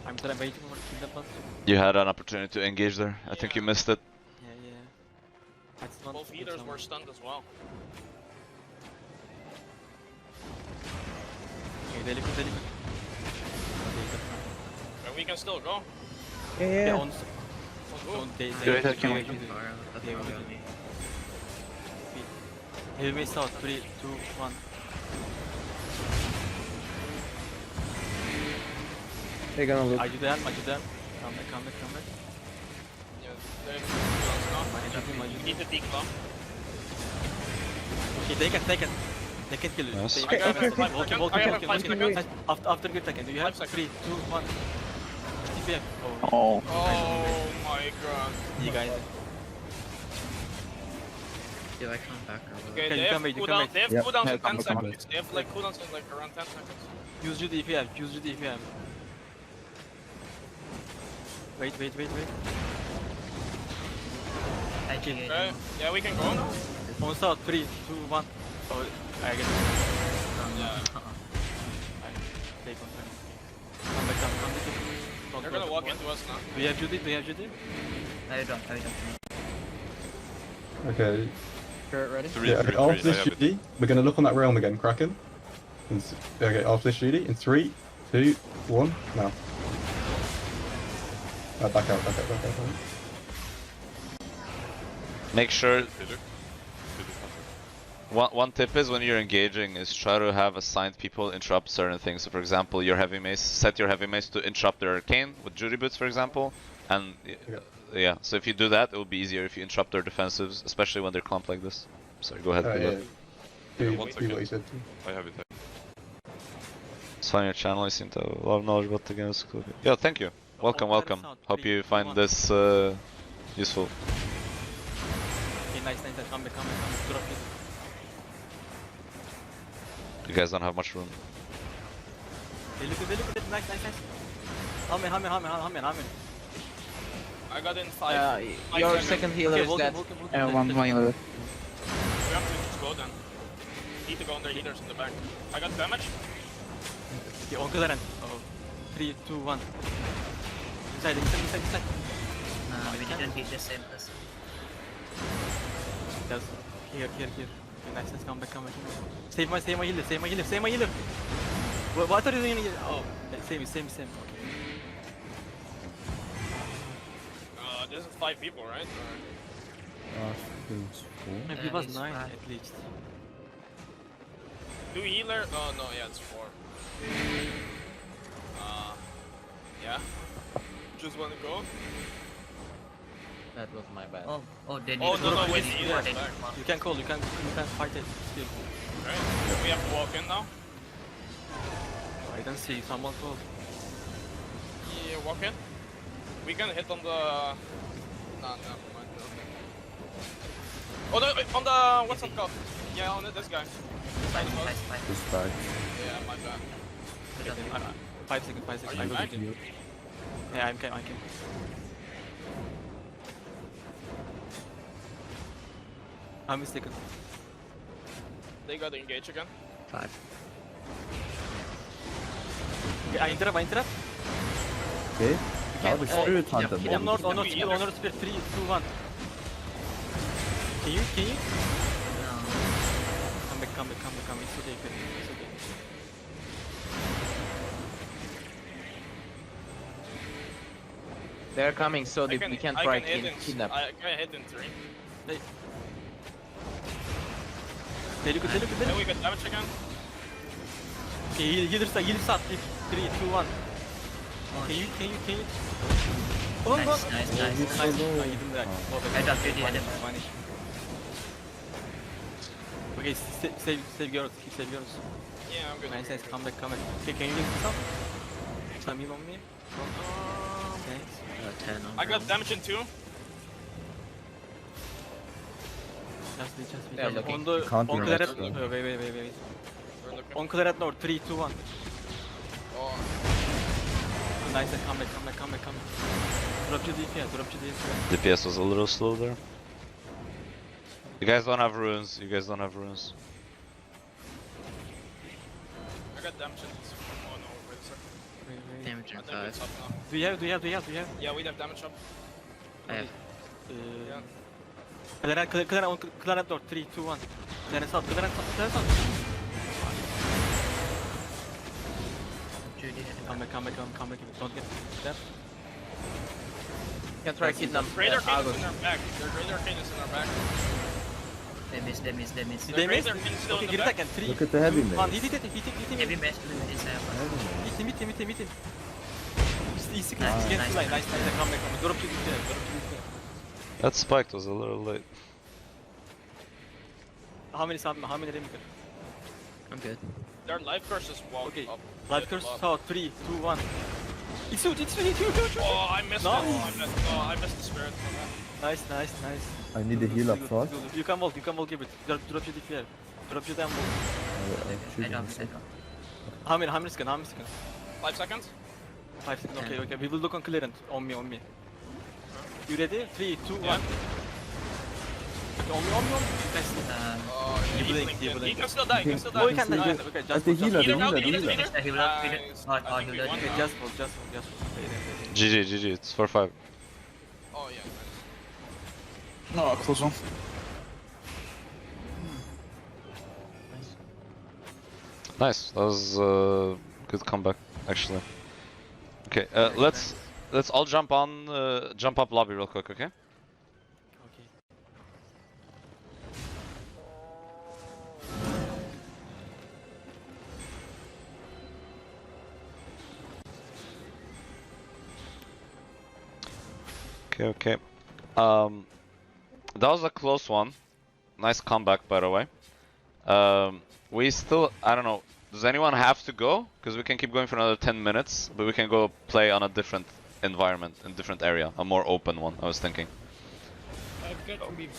I'm waiting for keep that flank. You had an opportunity to engage there. I think you missed it. Yeah. That's not Both eaters were stunned as well. Okay, deliver. And we can still go. Yeah. Go ahead, Cameron. Heavy mace out. 3, 2, 1. They're gonna look. Are you there? Come back. You need to declump. Okay, they can kill you. Nice. Okay, okay. After good second, do you have 3, 2, 1? TPM. Oh. Oh my god. You guys. Did I come back or what? Okay, Okay, they you have can wait, you can cooldowns. wait. They have Yep. cooldowns Yeah, in 10 come back. seconds. They have like cooldowns in like around 10 seconds. Use Judy if you have. Wait. Okay, yeah, we can go. On start, 3, 2, 1. Oh, I get it. Yeah. Take on time. Come back. They're gonna walk into us now. Do you have Judy? I don't. Okay. Turret ready? Yeah, okay, after this GD, we're going to look on that realm again, Kraken. Okay, after this GD, in 3, 2, 1, now. Back out. Make sure. One tip is when you're engaging is try to have assigned people interrupt certain things. So for example, your heavy mace, set your heavy mace to interrupt their arcane with Judy boots, for example. And yeah, so if you do that, it will be easier if you interrupt their defensives, especially when they're clumped like this. Sorry, go ahead. Do 1 what second. you said. I have it. It's fine, your channel. I seem to have a lot of knowledge about the game. It's cool. Yo, thank you. Welcome. Hope you find this useful. Okay, nice. Come back. Drop it. You guys don't have much room. They look at it. Nice. Hammer. I got in 5. Your second healer is dead. One healer. We have to just go then. Need to go on their healers in the back. I got damage. Okay, on Killaren. 3, 2, 1. Inside. We didn't beat the same person. That's here. Okay, nice. Come back. Save my healer. What are you doing here? Oh, same. Okay. There's 5 people, right? Maybe it was 9 at least. 2 healer? No, yeah, it's 4. Yeah. Just wanna go? That was my bad. Oh, they need Oh, to no, go. wait, the healer's back. You can call. You can fight it still. Right? We have to walk in now? I don't see someone close. Yeah, walk in. We can hit on the... Nah, never mind. Oh, no, on the... What's it called? Yeah, on this guy. Nice. This guy. Yeah, my bad. 5 seconds. Are you back? Yeah, I can. I'm mistaken. They got to engage again. 5. Okay, I interrupt. Okay. Now the spirit hunter. Honor spear 3, 2, 1. Can you? Come back. It's okay. They're coming, so we can try kidnap. I can hit in 3. They look. Then we got damage again. Okay, healer start. 3, 2, 1. Can you? Oh, Nice. No, you didn't die. I got 50. Okay, save yours. Save yours. Yeah, I'm good. Nice. Come back. Okay, can you do this up? Some heal on me. Thanks. 10 on I got damage in 2. Just Yeah, looking. on the Can't on be Claret. right, Wait. We're looking. On Claret North. 3, 2, 1. Oh, Nice. Come back. Drop your DPS. DPS was a little slow there. You guys don't have runes. I got damage in 2. Oh no, wait a second. damage I in think it's 5. up now. Do you have? Yeah, we have damage up. I have. Claret North. 3, 2, 1. Claret South. Judy hit. Come back. Don't get that. can try kidnap. Great Arcane is in our back. Their Great Arcane is in our back. They miss. Their miss. Great Arcane is still Okay, in the get back. attack and 3. Look at the heavy mace. Hit him. Heavy mace is Hit him. Easy kill. Nice. Come back. Drop to the That spike was a little late. How many Remington? I'm good. Their life curse is walked Okay. up. Life curse. So 3, 2, 1. It's you. Oh, I missed Nice. it. I missed the spirit. Nice. I need a heal up front. You can walk, give it. Drop your DPR. Drop your damn walk. I don't. How many seconds? 5 seconds? 5 seconds, okay. We will look on clearance. On me. You ready? 3, 2, 1. Yeah. On me. Nice. He blink. He can still die. Oh, he can die. Okay, just the healer, Healer. Okay, just hold. GG, it's 4-5. Oh yeah. No, close one. Nice, that was good comeback, actually. Okay, let's all jump up lobby real quick, okay? Okay. That was a close one. Nice comeback, by the way. We still, I don't know, does anyone have to go? Because we can keep going for another 10 minutes, but we can go play on a different environment, in a different area, a more open one, I was thinking.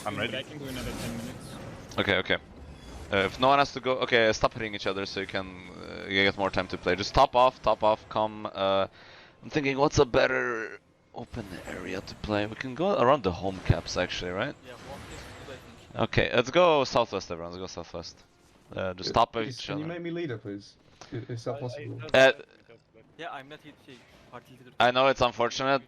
I'm ready. I can go another 10 minutes. Okay. If no one has to go, okay, stop hitting each other so you can get more time to play. Just top off, come. I'm thinking, what's a better open area to play? We can go around the home caps, actually, right? Yeah, walk is good, I think. Okay, let's go southwest, everyone. Let's go southwest. Just stop each Can you other. make me leader, please? Is that possible? Yeah, I'm not hit party leader. I know it's unfortunate.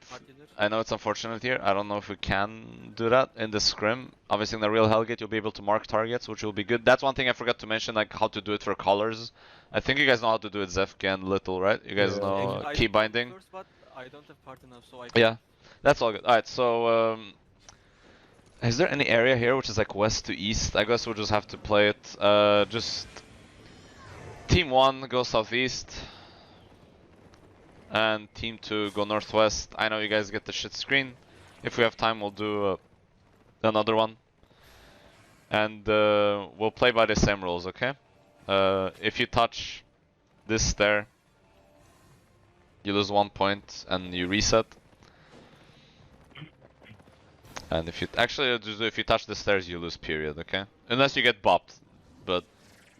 Here. I don't know if we can do that in the scrim. Obviously, in the real Hellgate, you'll be able to mark targets, which will be good. That's one thing I forgot to mention, like how to do it for colors. I think you guys know how to do it, Zefke and Little, right? You guys know key binding. I don't have party now, so I Yeah, that's all good. Alright, so is there any area here which is like west to east? I guess we'll just have to play it. Just team 1 go southeast, and team 2 go northwest. I know you guys get the shit screen. If we have time, we'll do another one, and we'll play by the same rules, okay? If you touch this stair, you lose 1 point and you reset. And if you if you touch the stairs, you lose, period. Okay, unless you get bopped, but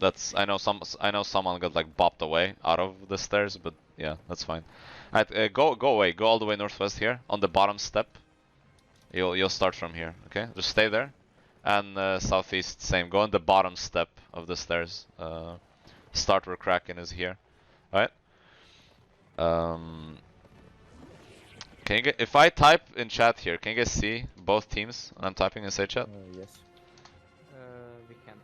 that's I know someone got like bopped away out of the stairs, but yeah, that's fine. Alright, go away, go all the way northwest here on the bottom step. You'll start from here. Okay, just stay there, and southeast same. Go on the bottom step of the stairs. Start where Kraken is here. Alright. Can you get, if I type in chat here, can you guys see both teams when I'm typing in say chat? Yes. We can.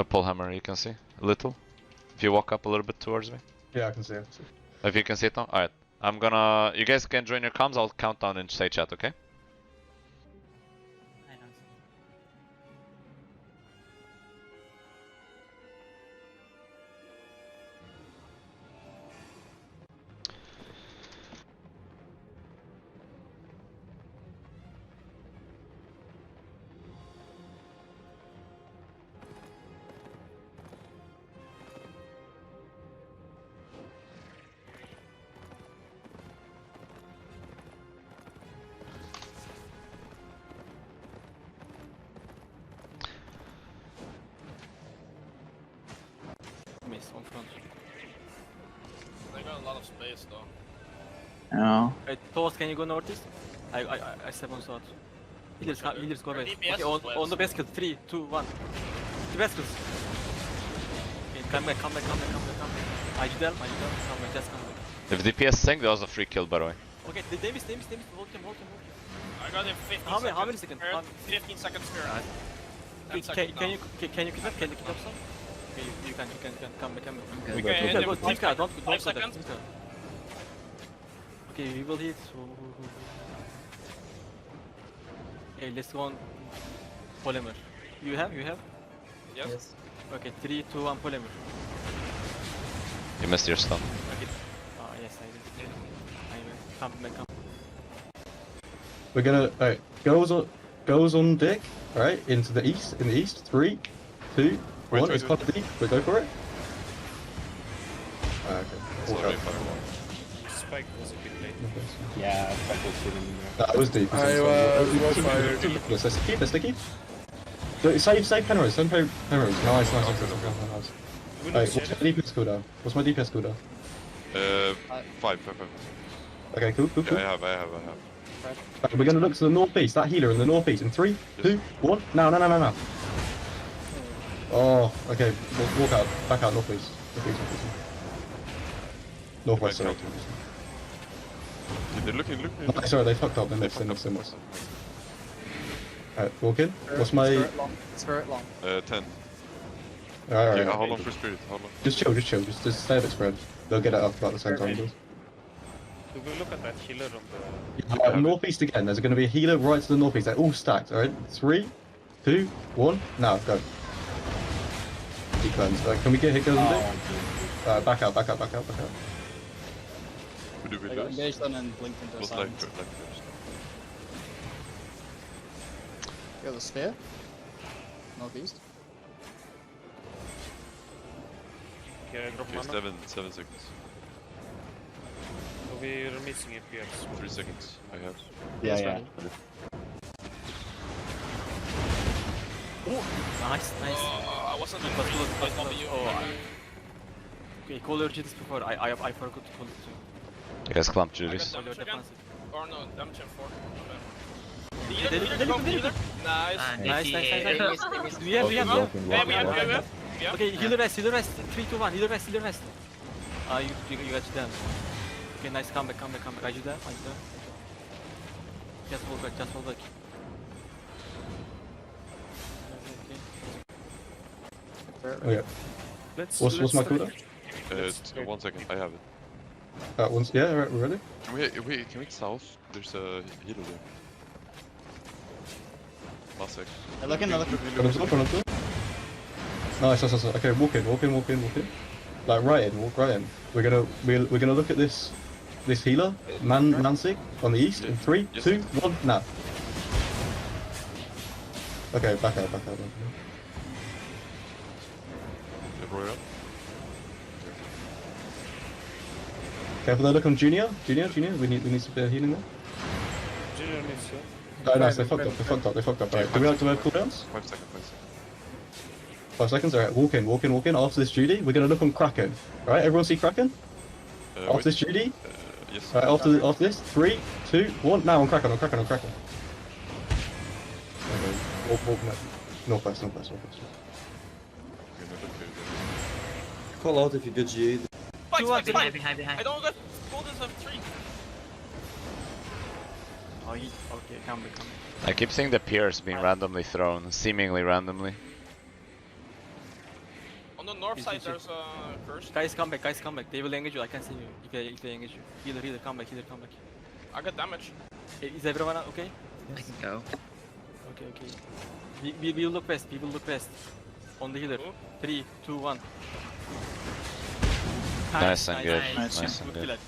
Pull hammer, you can see a little. If you walk up a little bit towards me. Yeah, I can see it. If you can see it now, alright. You guys can join your comms. I'll count down in say chat, okay? On front. They got a lot of space though. Yeah. Wait, Thomas, can you go northeast? I step on south. Healers go west. Okay, on the best kill. 3, 2, 1. The best kills. Okay, come back. I do them, come back, just come back. If DPS sank, that was a free kill, by the way. Okay, they missed. Hold him. I got him 15 How seconds. many seconds? 15 seconds spare. Can you keep up some? Okay, you can come back. We can end Go, it. team car, don't 5 seconds. Okay, Okay, we will hit. Okay, let's go on polymer. You have? Yes. Okay, 3, 2, 1 polymer. You missed your stun. Okay. Yes, I did. I will come back. We're gonna alright. Goes on deck. Alright, into the east. In the east. 3, 2, 1. It's quite deep. We go for it. Okay. Sorry, Spike was a bit late. Yeah, Spike was sitting there. That was deep. Let's keep. Save Penrose. Save Penrose. Nice. Wait, what's my DPS cooldown? 5. Okay, cool. Yeah, I have. Right, we're gonna look to the northeast. That healer in the northeast. In 3, 2, 1. No. Oh, okay. Walk out. Back out northeast. Northwest. Sorry. They're looking. Oh, sorry, they fucked up. They missed. Alright, walk in. What's my... Spirit long. 10. Alright. Yeah, hold on for spirit. Hold on. Just chill. Just stay a bit spread. They'll get it up about the same time. Do we look at that healer on the... Northeast again. There's going to be a healer right to the northeast. They're all stacked. Alright. 3, 2, 1. Now go. Decleanse. Can we get hit? Back out. Who do we I got lose? engaged on and blinked into a What's silence. left first? You got the sphere? Northeast? Okay, drop Okay, mana. 7 seconds. So we're missing APS. 3 seconds. I have. Yeah. Oh, nice. I wasn't in But range. close, Might not be you. Okay, call your GTs before. I forgot to call it too. You guys clumped I got Judy's. damage again. Or no, damage in 4. They Healer. Nice. Nice. We have. Hey, we have. Okay, healer rest. 3, 2, 1. Healer rest. You got down. Okay, nice. Come back. I do that. Just hold back. Okay. What's my cooldown? 1 second. I have it. Yeah, right, we're ready? Can we hit south? There's a healer there. Last sec. Look in. Run up. Nice. Okay, walk in. Like walk right in. We're gonna look at this healer, Mansig, on the east in 3, 2, 1, now. Okay, back out. Careful, they look on Junior. We need some bit of healing there. Junior needs heal. Oh, nice, they fucked up. Right, do we have cooldowns? 5 seconds. 5 seconds, alright, walk in. After this Judy, we're gonna look on Kraken. Alright, everyone see Kraken? After this Judy? Yes. Alright, after this, 3, 2, 1, now on Kraken. Okay, walk northwest. Call out if you get GA. Fight. Behind. I don't get golden of 3. Oh, okay, come back. I keep seeing the piers being randomly thrown, seemingly randomly. On the north side, there's a curse. Guys, come back. They will engage you. I can see you. If they engage you. Healer, come back. I got damage. Is everyone okay? I can go. Okay. We will look west. On the healer. 3, 2, 1. Nice and good. Good killer.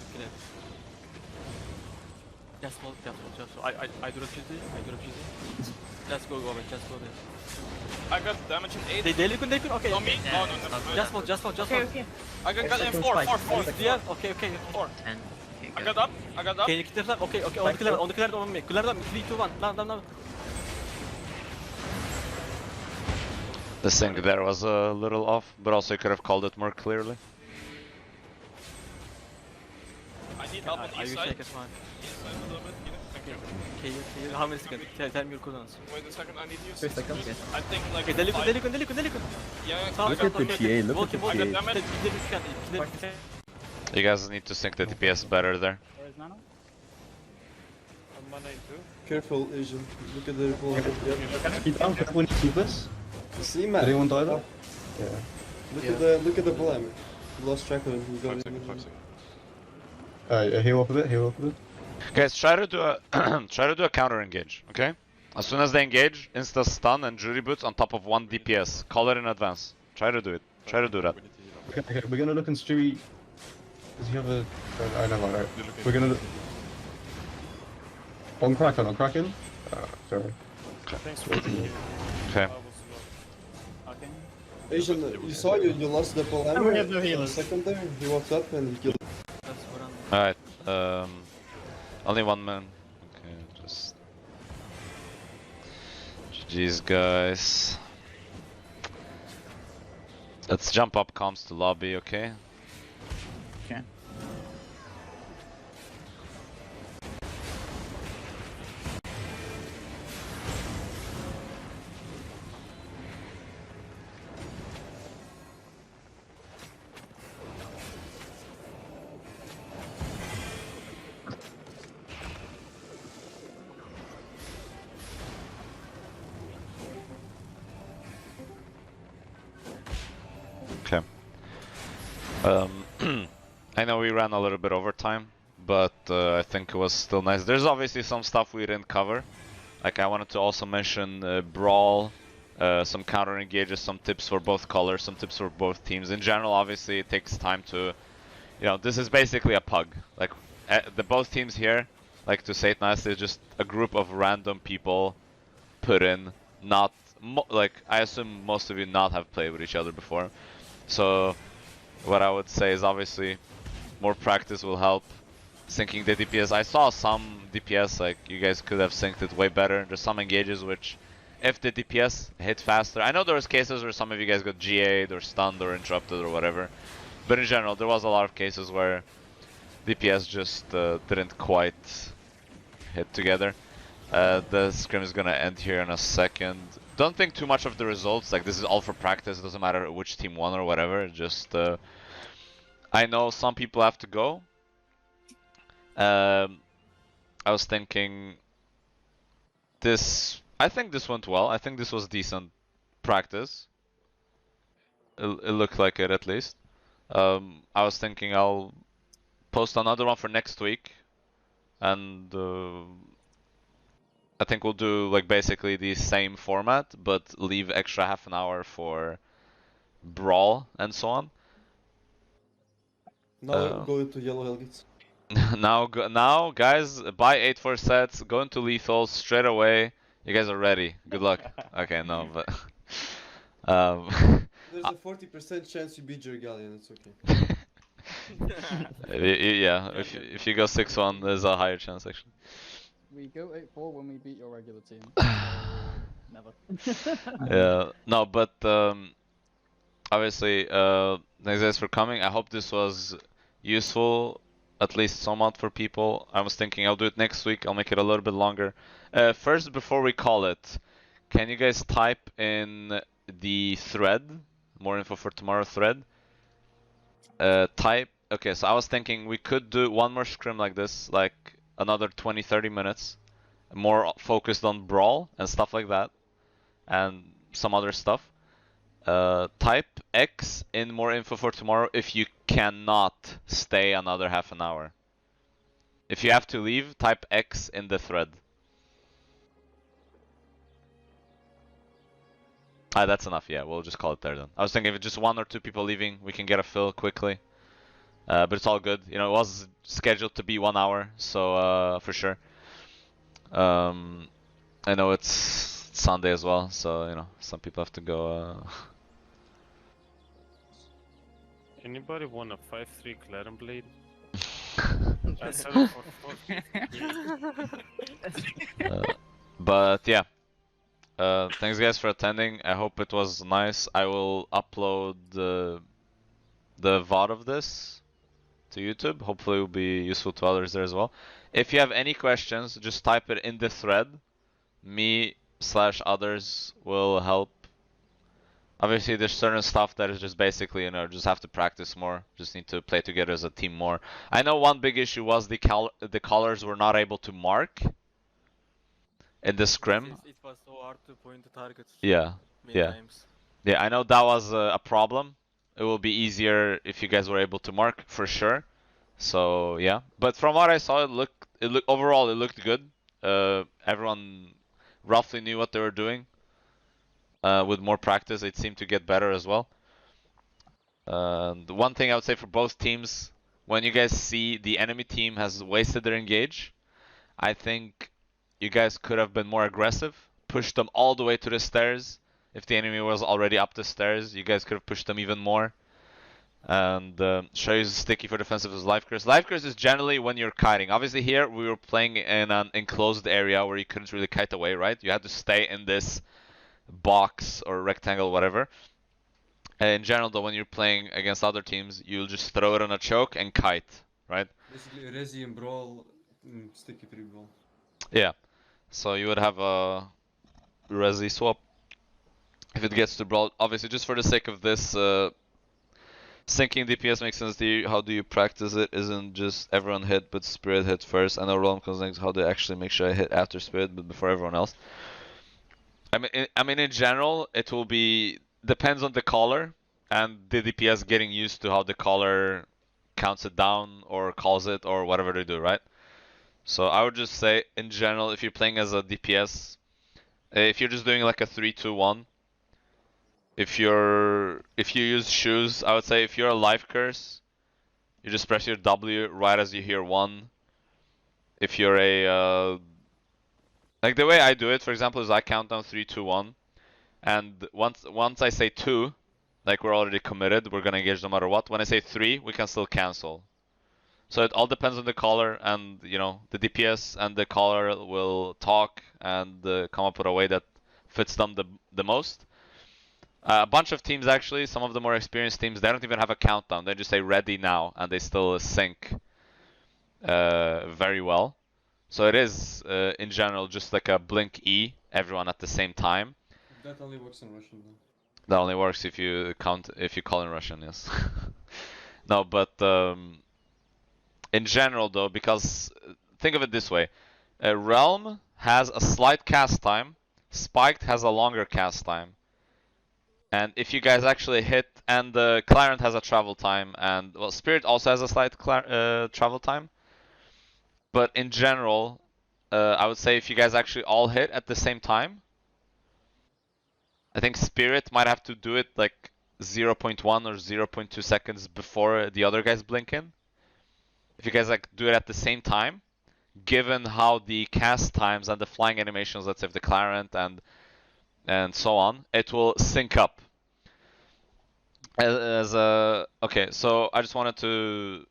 Just hold. I do GT. Just go over. I got damage in 8. They look. Okay. On me? Yeah, No. Just hold. Okay. I got in 4. Yeah. Okay. 4. 10. I got up. Can you keep that? Okay. On the clear on me. Clear them. 3, 2, 1. Now. The sync there was a little off, but also you could have called it more clearly. I need help on the east side. East side a little bit. Thank you. Okay, how many seconds? Tell me your cooldowns. Wait a second, I need you. 3 seconds. I think like. Okay, Delicon. Yeah. Look at the GA, look at the I got GA. damage. You guys need to sync the DPS better there. On mana too. Careful, Asian. Look at the ripple. Keep down, everyone keep this. See, Did man. anyone die there? Yeah. Look at the blame. We lost track of him. He got 5 seconds. Heal up a bit, heal up a bit. Guys, try to do a try to do a counter engage, okay? As soon as they engage, insta stun and jury boots on top of 1 DPS. Call it in advance. Try to do it. Try to do that. Okay, we're gonna look in Stewie. Does he have a... I know, right. We're gonna look... On Kraken. Sorry. Okay. Asian, you saw you lost the full ammo. we have no healers. Second there, he walked up and he killed. Alright, only one man. Okay, just... GG's, guys. Let's jump up comms to lobby, okay? Okay. Okay. I know we ran a little bit over time, but I think it was still nice. There's obviously some stuff we didn't cover. Like I wanted to also mention Brawl, some counter engages, some tips for both colors, some tips for both teams. In general, obviously it takes time to, you know, this is basically a pug. Like the both teams here, like to say it nicely, is just a group of random people put in, not like I assume most of you not have played with each other before. So what I would say is obviously more practice will help syncing the DPS. I saw some DPS, like you guys could have synced it way better. There's some engages which if the DPS hit faster, I know there was cases where some of you guys got GA'd or stunned or interrupted or whatever, but in general there was a lot of cases where DPS just didn't quite hit together. The scrim is gonna end here in a second. Don't think too much of the results, like this is all for practice, it doesn't matter which team won or whatever, just I know some people have to go. I was thinking I think this went well, I think this was decent practice. It looked like it at least. I was thinking I'll post another one for next week, and I think we'll do like basically the same format, but leave extra half an hour for Brawl and so on. Now go into yellow Hellgates. now guys, buy 8-4 sets, go into lethal straight away. You guys are ready. Good luck. Okay, no, but there's a 40% chance you beat your Galleon, it's okay. yeah, if you go 6-1, there's a higher chance actually. We go 8-4 when we beat your regular team. Never. Yeah, no, but obviously, thanks guys for coming. I hope this was useful, at least somewhat for people. I was thinking I'll do it next week. I'll make it a little bit longer. First, before we call it, can you guys type in the thread, more info for tomorrow thread? Okay, so I was thinking we could do one more scrim like this, like another 20-30 minutes, more focused on Brawl and stuff like that, and some other stuff. Type X in more info for tomorrow if you cannot stay another half an hour. If you have to leave, type X in the thread. That's enough, yeah, we'll just call it there then. I was thinking if it's just 1 or 2 people leaving, we can get a fill quickly. But it's all good, you know, it was scheduled to be 1 hour, so for sure. I know it's Sunday as well, so you know, some people have to go. Anybody want a 5-3 Claren Blade? 7 for 4. But yeah, thanks guys for attending. I hope it was nice. I will upload the VOD of this to YouTube. Hopefully it will be useful to others there as well. If you have any questions, just type it in the thread. Me/others will help. Obviously there's certain stuff that is just basically, you know, just have to practice more. Just need to play together as a team more. I know one big issue was the colors were not able to mark in the scrim. It was so hard to point the targets. Yeah, times. Yeah, I know that was a problem. It will be easier if you guys were able to mark for sure. So yeah, but from what I saw, overall it looked good. Everyone roughly knew what they were doing. With more practice, it seemed to get better as well. The one thing I would say for both teams, when you guys see the enemy team has wasted their engage, I think you guys could have been more aggressive, pushed them all the way to the stairs. If the enemy was already up the stairs, you guys could have pushed them even more. And show you sticky for defensive as life curse. Life curse is generally when you're kiting. Obviously here we were playing in an enclosed area where you couldn't really kite away, right? You had to stay in this box or rectangle, whatever. In general though, when you're playing against other teams, you'll just throw it on a choke and kite, right? Basically, Resi and Brawl, sticky 3 Brawl. Yeah. So you would have a Resi swap if it gets to Brawl. Obviously, just for the sake of this, syncing DPS makes sense to you. How do you practice it? Isn't just everyone hit, but Spirit hit first. I know Realm comes next. How do I actually make sure I hit after Spirit, but before everyone else? I mean, in general, it will be depends on the caller and the DPS getting used to how the caller counts it down or calls it or whatever they do, right? So I would just say, in general, if you're playing as a DPS, if you're just doing like a 3-2-1, if you use shoes, I would say if you're a life curse, you just press your W right as you hear 1. If you're a like the way I do it, for example, is I count down 3, 2, 1, and once I say 2, like we're already committed, we're gonna engage no matter what. When I say 3, we can still cancel. So it all depends on the caller, and you know the DPS and the caller will talk and come up with a way that fits them the most. A bunch of teams actually, some of the more experienced teams, they don't even have a countdown. They just say ready now, and they still sync very well. So it is, in general, just like a blink E, everyone at the same time. That only works in Russian though. That only works if you call in Russian, yes. No, but in general though, because think of it this way. Realm has a slight cast time, Spiked has a longer cast time. And if you guys actually hit, and the Clarent has a travel time, and well, Spirit also has a slight travel time. But in general, I would say if you guys actually all hit at the same time, I think Spirit might have to do it like 0.1 or 0.2 seconds before the other guys blink in. If you guys like do it at the same time, given how the cast times and the flying animations, let's say of the Clarent and so on, it will sync up. Okay, so I just wanted to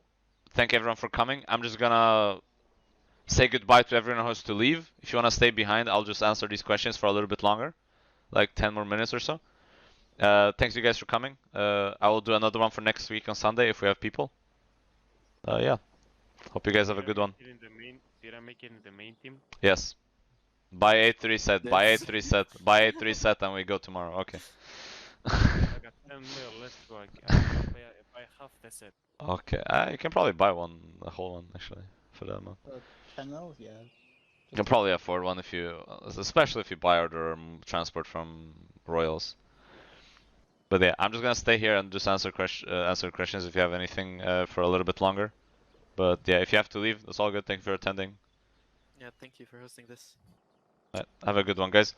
thank everyone for coming. I'm just gonna say goodbye to everyone who has to leave. If you wanna stay behind, I'll just answer these questions for a little bit longer, like 10 more minutes or so. Thanks you guys for coming. I will do another one for next week on Sunday if we have people. Yeah. Hope you guys have a good one. Did I make it in the main team? Yes. Buy 8-3 set, buy 8-3 set, buy 8-3 set, and we go tomorrow. Okay. I got 10 mil, let's go. I buy half the set. Okay, you can probably buy one, a whole one actually, for that amount. 10 mil? Yeah. You can probably afford one if you, especially if you buy order transport from Royals. But yeah, I'm just gonna stay here and just answer questions if you have anything for a little bit longer. But yeah, if you have to leave, that's all good. Thank you for attending. Yeah, thank you for hosting this. Alright, have a good one, guys.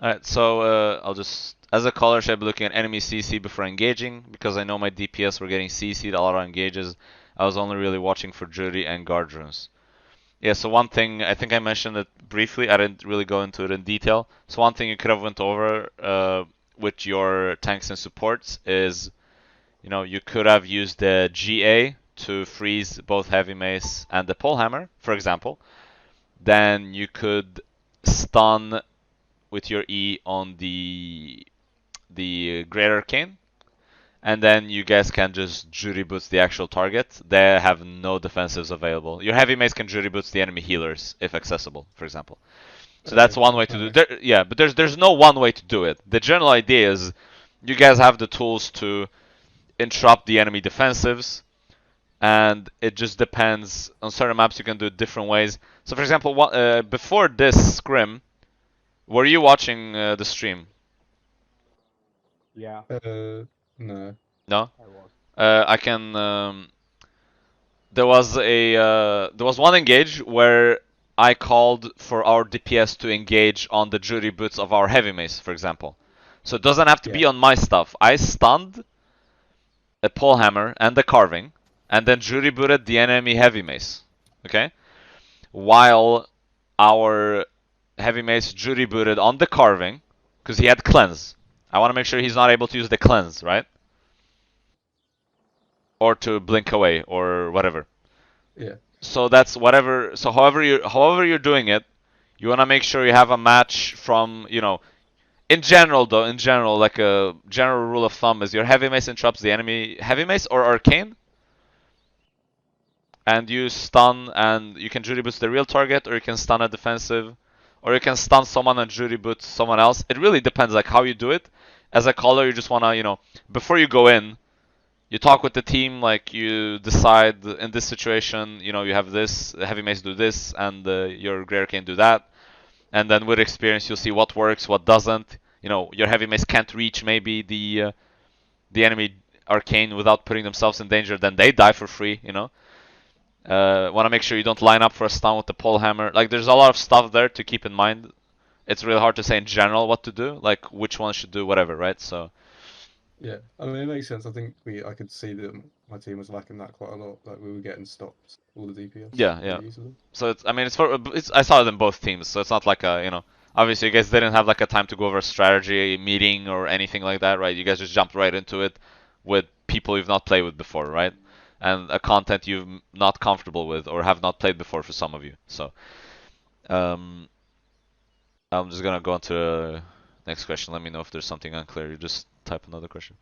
Alright, so I'll just, as a caller, should I be looking at enemy CC before engaging? Because I know my DPS were getting CC'd a lot of engages. I was only really watching for jury and guard runes. Yeah, so one thing, I think I mentioned it briefly, I didn't really go into it in detail. So one thing you could have went over with your tanks and supports is, you know, you could have used the GA to freeze both Heavy Mace and the Pole Hammer, for example. Then you could stun with your E on the Great Arcane, and then you guys can just jury boots the actual target. They have no defensives available. Your Heavy Mace can jury boots the enemy healers if accessible, for example. So that's one way to do it. Yeah, but there's no one way to do it. The general idea is you guys have the tools to interrupt the enemy defensives, and it just depends. On certain maps you can do it different ways. So for example, before this scrim, were you watching the stream? Yeah. No. No? I was. I can there was one engage where I called for our DPS to engage on the jury boots of our heavy mace, for example. So it doesn't have to be on my stuff. I stunned a pole hammer and the carving, and then jury booted the enemy heavy mace. Okay? While our heavy mace jury booted on the carving, because he had cleanse. I want to make sure he's not able to use the cleanse, right? Or to blink away, or whatever. Yeah. So that's whatever. So however you're doing it, you want to make sure you have a match from, you know, in general though, like a general rule of thumb is your heavy mace interrupts the enemy heavy mace or arcane, and you stun, and you can jury boost the real target, or you can stun a defensive, or you can stun someone and jury boot someone else. It really depends like how you do it. As a caller, you just want to, you know, before you go in, you talk with the team, like you decide in this situation, you know, you have this, heavy mace do this, and your grey arcane do that. And then with experience, you'll see what works, what doesn't. You know, your heavy mace can't reach maybe the enemy arcane without putting themselves in danger, then they die for free, you know. Want to make sure you don't line up for a stun with the pole hammer. Like, there's a lot of stuff there to keep in mind. It's really hard to say in general what to do, like which one should do whatever, right? So. Yeah, I mean, it makes sense. I think I could see that my team was lacking that quite a lot. Like, we were getting stopped all the DPS. Yeah, yeah. Really easily. So I mean, I saw it in both teams, so it's not like a, you know, obviously you guys didn't have like a time to go over a strategy meeting or anything like that, right? You guys just jumped right into it with people you've not played with before, right? And a content you've not comfortable with or have not played before for some of you. So, I'm just gonna go on to the next question. Let me know if there's something unclear. You just type another question.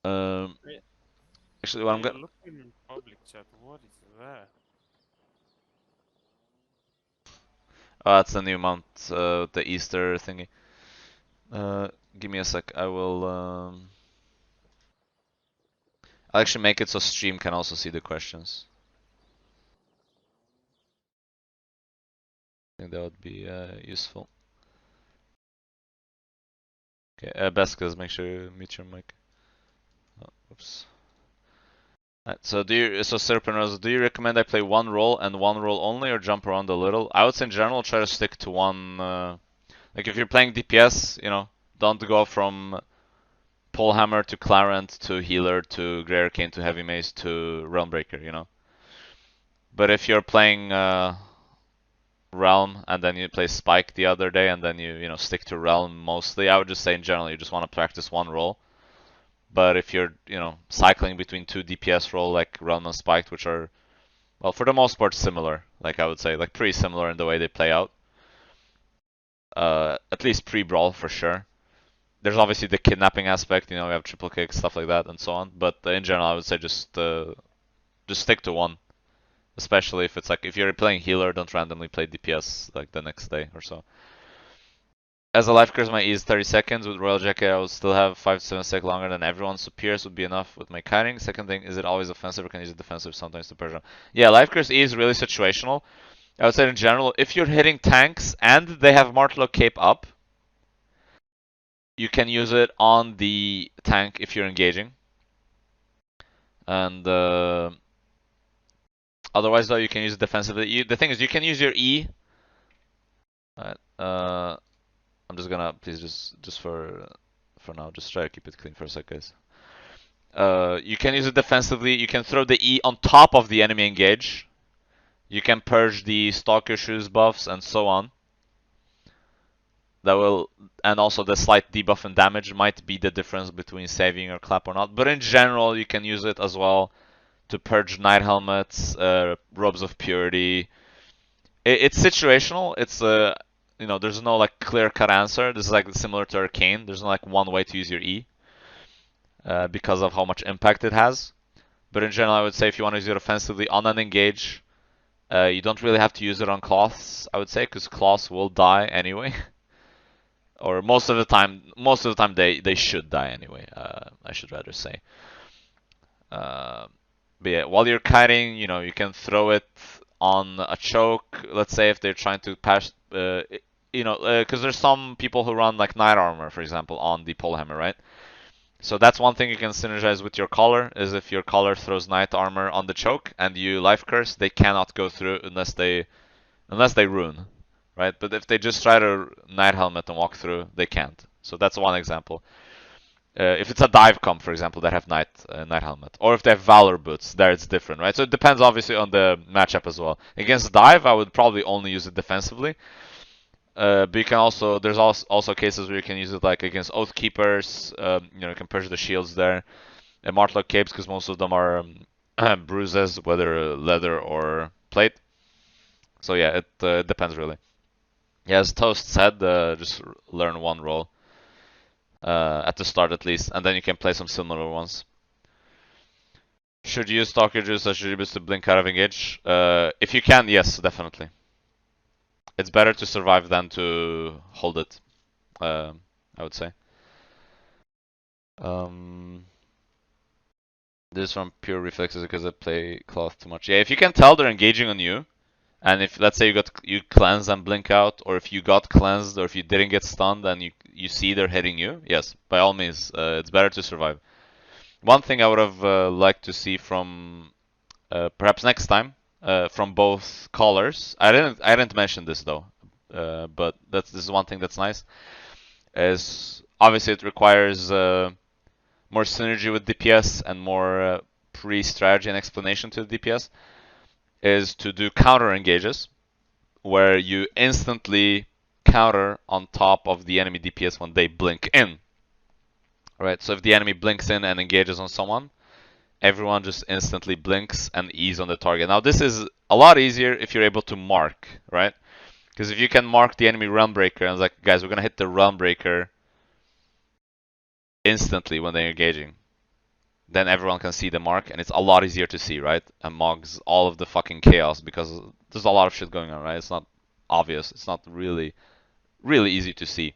Actually, what I'm gonna look in public chat. What is that? Oh, that's the new mount, the Easter thingy. Give me a sec. I'll actually make it so stream can also see the questions. I think that would be useful. Okay, Beskas, make sure you mute your mic. Oh, oops. Alright, so Serpenrose, do you recommend I play one role and one role only, or jump around a little? I would say in general try to stick to one. Like if you're playing DPS, you know, don't go from pole hammer to Clarent to healer to Grey Arcane to heavy mace to Realmbreaker, you know. But if you're playing Realm and then you play Spike the other day and then you know stick to Realm mostly, I would just say in general you just want to practice one role. But if you're, you know, cycling between two DPS role like Realm and Spiked, which are, well, for the most part similar, like I would say, like pretty similar in the way they play out. At least pre-brawl for sure. There's obviously the kidnapping aspect, you know, we have triple kicks, stuff like that, and so on. But in general, I would say just stick to one. Especially if it's like, if you're playing healer, don't randomly play DPS like the next day or so. As a life curse, my E is 30 seconds. With Royal Jacket, I would still have 5 to 7 seconds longer than everyone, so Pierce would be enough with my kiting. Second thing, is it always offensive or can I use it defensive sometimes to Persian? Yeah, life curse E is really situational. I would say in general, if you're hitting tanks and they have Martlock Cape up, you can use it on the tank if you're engaging. And otherwise though, you can use it defensively. The thing is, you can use your E. Alright, I'm just gonna, please just for now, just try to keep it clean for a sec, guys. You can use it defensively. You can throw the E on top of the enemy engage. You can purge the Stalker Shoes buffs and so on. That will, and also the slight debuff and damage might be the difference between saving or clap or not. But in general, you can use it as well to purge Night Helmets, Robes of Purity. It's situational. It's you know, there's no like clear-cut answer. This is like similar to Arcane. There's no like one way to use your E because of how much impact it has. But in general, I would say if you want to use it offensively on an engage, you don't really have to use it on cloths, I would say, because cloths will die anyway. Or most of the time they should die anyway. I should rather say. But yeah, while you're kiting, you know, you can throw it on a choke. Let's say if they're trying to pass, you know, because there's some people who run like Knight Armor, for example, on the pole hammer, right? So that's one thing you can synergize with your Caller, is if your Caller throws Knight Armor on the choke and you Life Curse, they cannot go through unless they rune, right? But if they just try to Knight Helmet and walk through, they can't. So that's one example. If it's a dive comp, for example, that have Knight Helmet, or if they have Valor boots, there it's different, right? So it depends obviously on the matchup as well. Against dive, I would probably only use it defensively. But you can also, there's also cases where you can use it like against Oath Keepers. You know, you can push the shields there. And Martlock Capes, because most of them are bruises, whether leather or plate. So yeah, it depends really. Yeah, as Toast said, just learn one role at the start at least, and then you can play some similar ones. Should you use Stalker Juice or should you use to blink out of engage? If you can, yes, definitely. It's better to survive than to hold it, I would say. This is from pure reflexes because I play cloth too much. Yeah, if you can tell they're engaging on you, and if let's say you cleanse and blink out, or if you got cleansed, or if you didn't get stunned and you see they're hitting you, yes, by all means, it's better to survive. One thing I would have liked to see from perhaps next time from both callers. I didn't mention this though, but this is one thing that's nice. Is obviously it requires more synergy with DPS and more pre-strategy and explanation to the DPS. Is to do counter engages, where you instantly counter on top of the enemy DPS when they blink in. Right. So if the enemy blinks in and engages on someone, everyone just instantly blinks and ease on the target. Now this is a lot easier if you're able to mark, right? Because if you can mark the enemy Realm Breaker and it's like, guys, we're gonna hit the Realm Breaker instantly when they're engaging, then everyone can see the mark and it's a lot easier to see, right? And mogs all of the fucking chaos because there's a lot of shit going on, right? It's not obvious. It's not really easy to see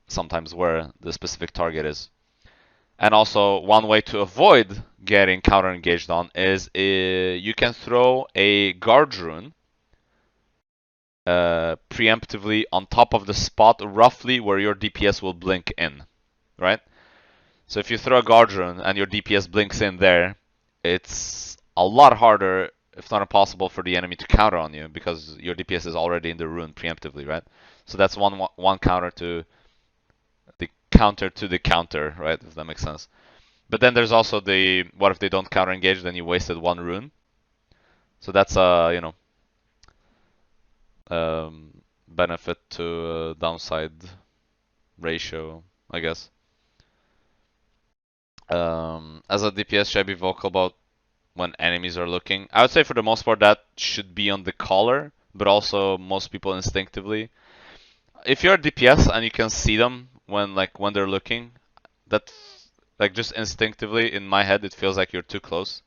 sometimes where the specific target is. And also, one way to avoid getting counter engaged on is you can throw a guard rune preemptively on top of the spot roughly where your DPS will blink in, right? So if you throw a guard rune and your DPS blinks in there, it's a lot harder, if not impossible, for the enemy to counter on you because your DPS is already in the rune preemptively, right? So that's one counter to the counter, right? If that makes sense. But then there's also the what if they don't counter engage, then you wasted one rune. So that's a benefit to downside ratio, I guess. As a DPS, should I be vocal about when enemies are looking? I would say for the most part that should be on the caller, but also most people instinctively. If you're a DPS and you can see them when they're looking, that like just instinctively in my head it feels like you're too close.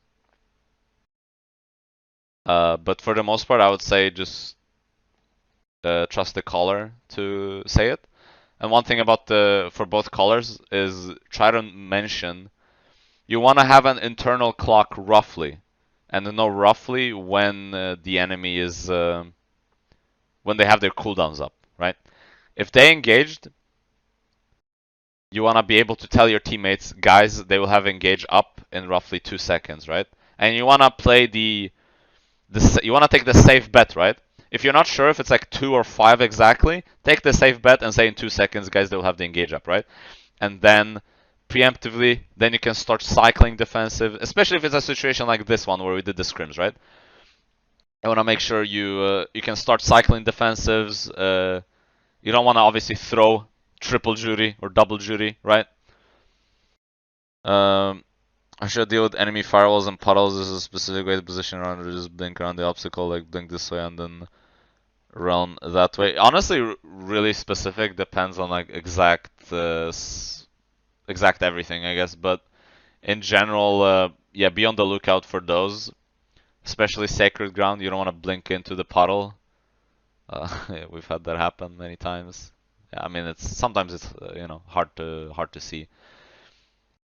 But for the most part, I would say just trust the caller to say it. And one thing about for both callers is try to mention you want to have an internal clock roughly, and to know roughly when the enemy is when they have their cooldowns up, right? If they engaged, you want to be able to tell your teammates, guys, they will have engage up in roughly 2 seconds, right? And you want to play you want to take the safe bet, right? If you're not sure if it's like 2 or 5 exactly, take the safe bet and say in 2 seconds, guys, they will have the engage up, right? And then preemptively, then you can start cycling defensive, especially if it's a situation like this one where we did the scrims, right? I want to make sure you can start cycling defensives. You don't want to obviously throw triple jury or double jury, right? I should deal with enemy firewalls and puddles. This is a specific way to position around or just blink around the obstacle, like blink this way and then run that way. Honestly, really specific, depends on like exact everything, I guess. But in general, yeah, be on the lookout for those. Especially Sacred Ground, you don't want to blink into the puddle. Yeah, we've had that happen many times. Yeah, I mean, sometimes it's hard to see.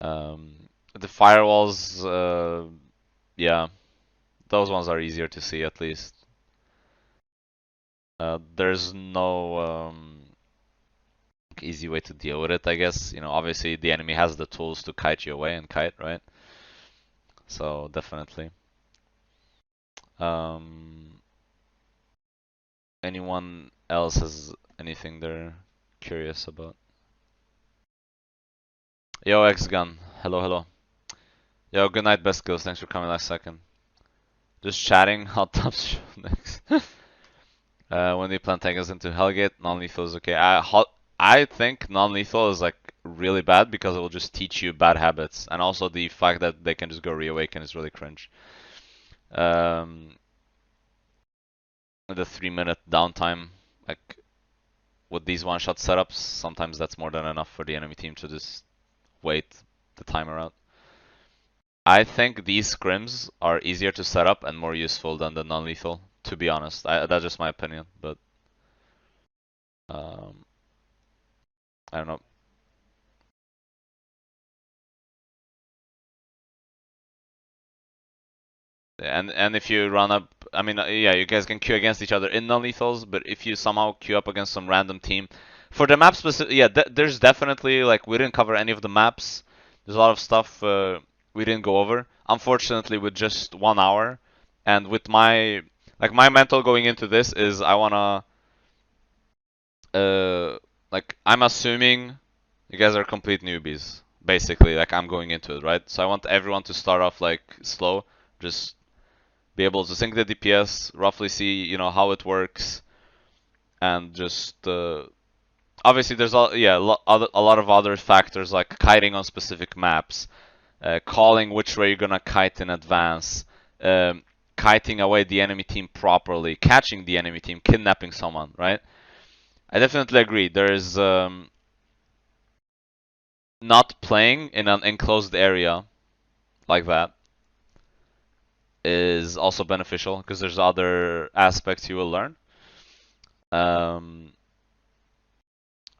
The firewalls, yeah, those ones are easier to see at least. There's no easy way to deal with it, I guess. You know, obviously the enemy has the tools to kite you away and kite, right? So definitely. Anyone else has anything they're curious about? Yo, X-Gun. Hello, hello. Yo, good night, best skills. Thanks for coming last second. Just chatting. Hot tops next. When do you plan to take us into Hellgate? Non-lethal is okay. I think non-lethal is like really bad because it will just teach you bad habits, and also the fact that they can just go reawaken is really cringe. The 3-minute downtime, like with these one-shot setups, sometimes that's more than enough for the enemy team to just wait the timer out. I think these scrims are easier to set up and more useful than the non-lethal, to be honest. That's just my opinion, but I don't know. And if you run up, I mean, yeah, you guys can queue against each other in non-lethals, but if you somehow queue up against some random team, for the map specific, yeah, there's definitely, like, we didn't cover any of the maps. There's a lot of stuff we didn't go over. Unfortunately, with just 1 hour, and with my mental going into this is I wanna, like, I'm assuming you guys are complete newbies, basically, like I'm going into it, right? So I want everyone to start off like slow, just be able to sync the DPS, roughly see, you know, how it works, and just obviously there's a lot of other factors like kiting on specific maps, calling which way you're gonna kite in advance, kiting away the enemy team properly, catching the enemy team, kidnapping someone, right? I definitely agree. There is not playing in an enclosed area like that is also beneficial because there's other aspects you will learn. I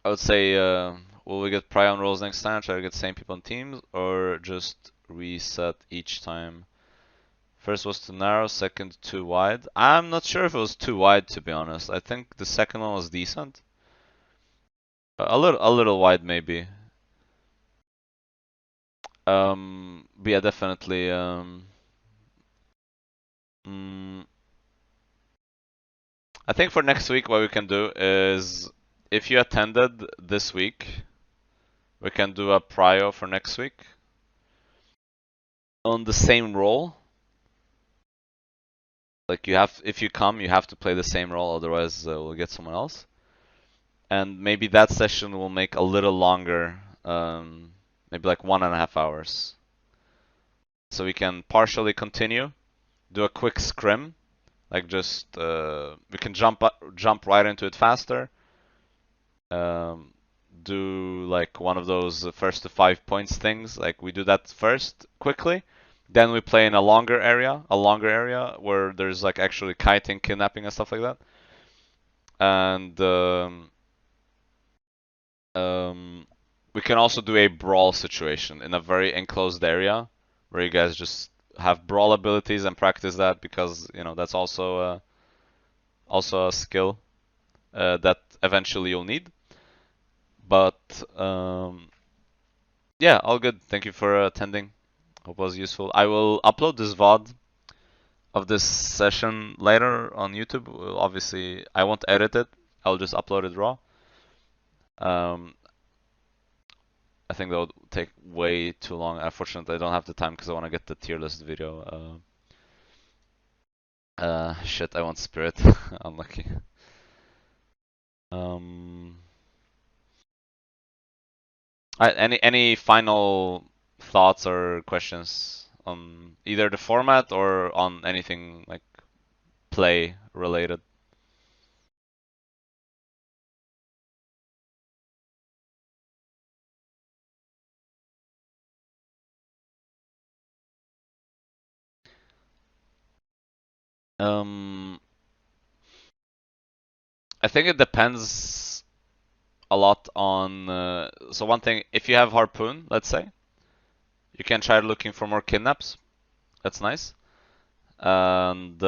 would say, will we get prion rolls next time? Try to get the same people in teams, or just reset each time? First was too narrow, second too wide. I'm not sure if it was too wide, to be honest. I think the second one was decent. A little wide maybe. But yeah, definitely. I think for next week, what we can do is, if you attended this week, we can do a prio for next week on the same role. Like if you come, you have to play the same role, otherwise we'll get someone else. And maybe that session will make a little longer, maybe like 1.5 hours. So we can partially continue, do a quick scrim, like just we can jump right into it faster. Do like one of those first to 5 points things. Like we do that first quickly, then we play in a longer area where there's like actually kiting, kidnapping, and stuff like that. And we can also do a brawl situation in a very enclosed area where you guys just have brawl abilities and practice that, because you know that's also a skill that eventually you'll need. But yeah, all good. Thank you for attending. Hope it was useful. I will upload this VOD of this session later on YouTube. Obviously, I won't edit it. I'll just upload it raw. I think that would take way too long. Unfortunately, I don't have the time because I want to get the tier list video. Shit, I want Spirit. Unlucky. Any final thoughts or questions on either the format or on anything like play related? I think it depends a lot on. So one thing, if you have harpoon, let's say, you can try looking for more kidnaps. That's nice. And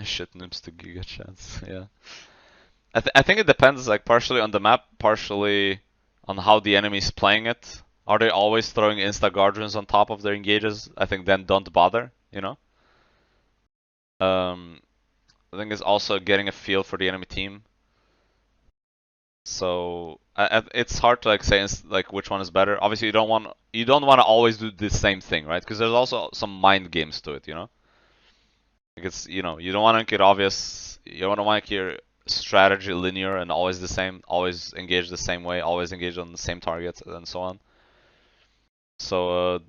shit, noobs to giga chance. Yeah. I think it depends, like partially on the map, partially on how the enemy's playing it. Are they always throwing insta guardians on top of their engages? I think then don't bother, you know. I think it's also getting a feel for the enemy team. So it's hard to like say like which one is better. Obviously, you don't want to always do the same thing, right? Because there's also some mind games to it, you know. Like it's you don't want to make it obvious. You want to make your strategy linear and always the same, always engage the same way, always engage on the same targets, and so on. So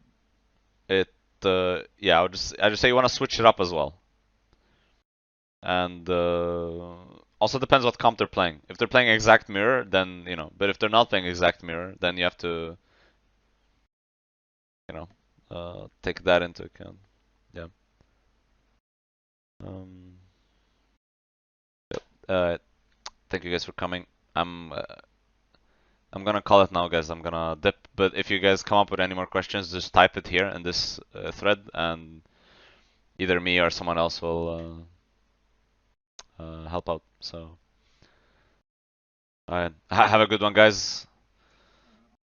yeah, I just say you want to switch it up as well. And also depends what comp they're playing. If they're playing exact mirror, then but if they're not playing exact mirror, then you have to take that into account. Yeah. Thank you guys for coming. I'm gonna call it now, guys. I'm gonna dip. But if you guys come up with any more questions, just type it here in this thread, and either me or someone else will help out. So, alright, have a good one, guys.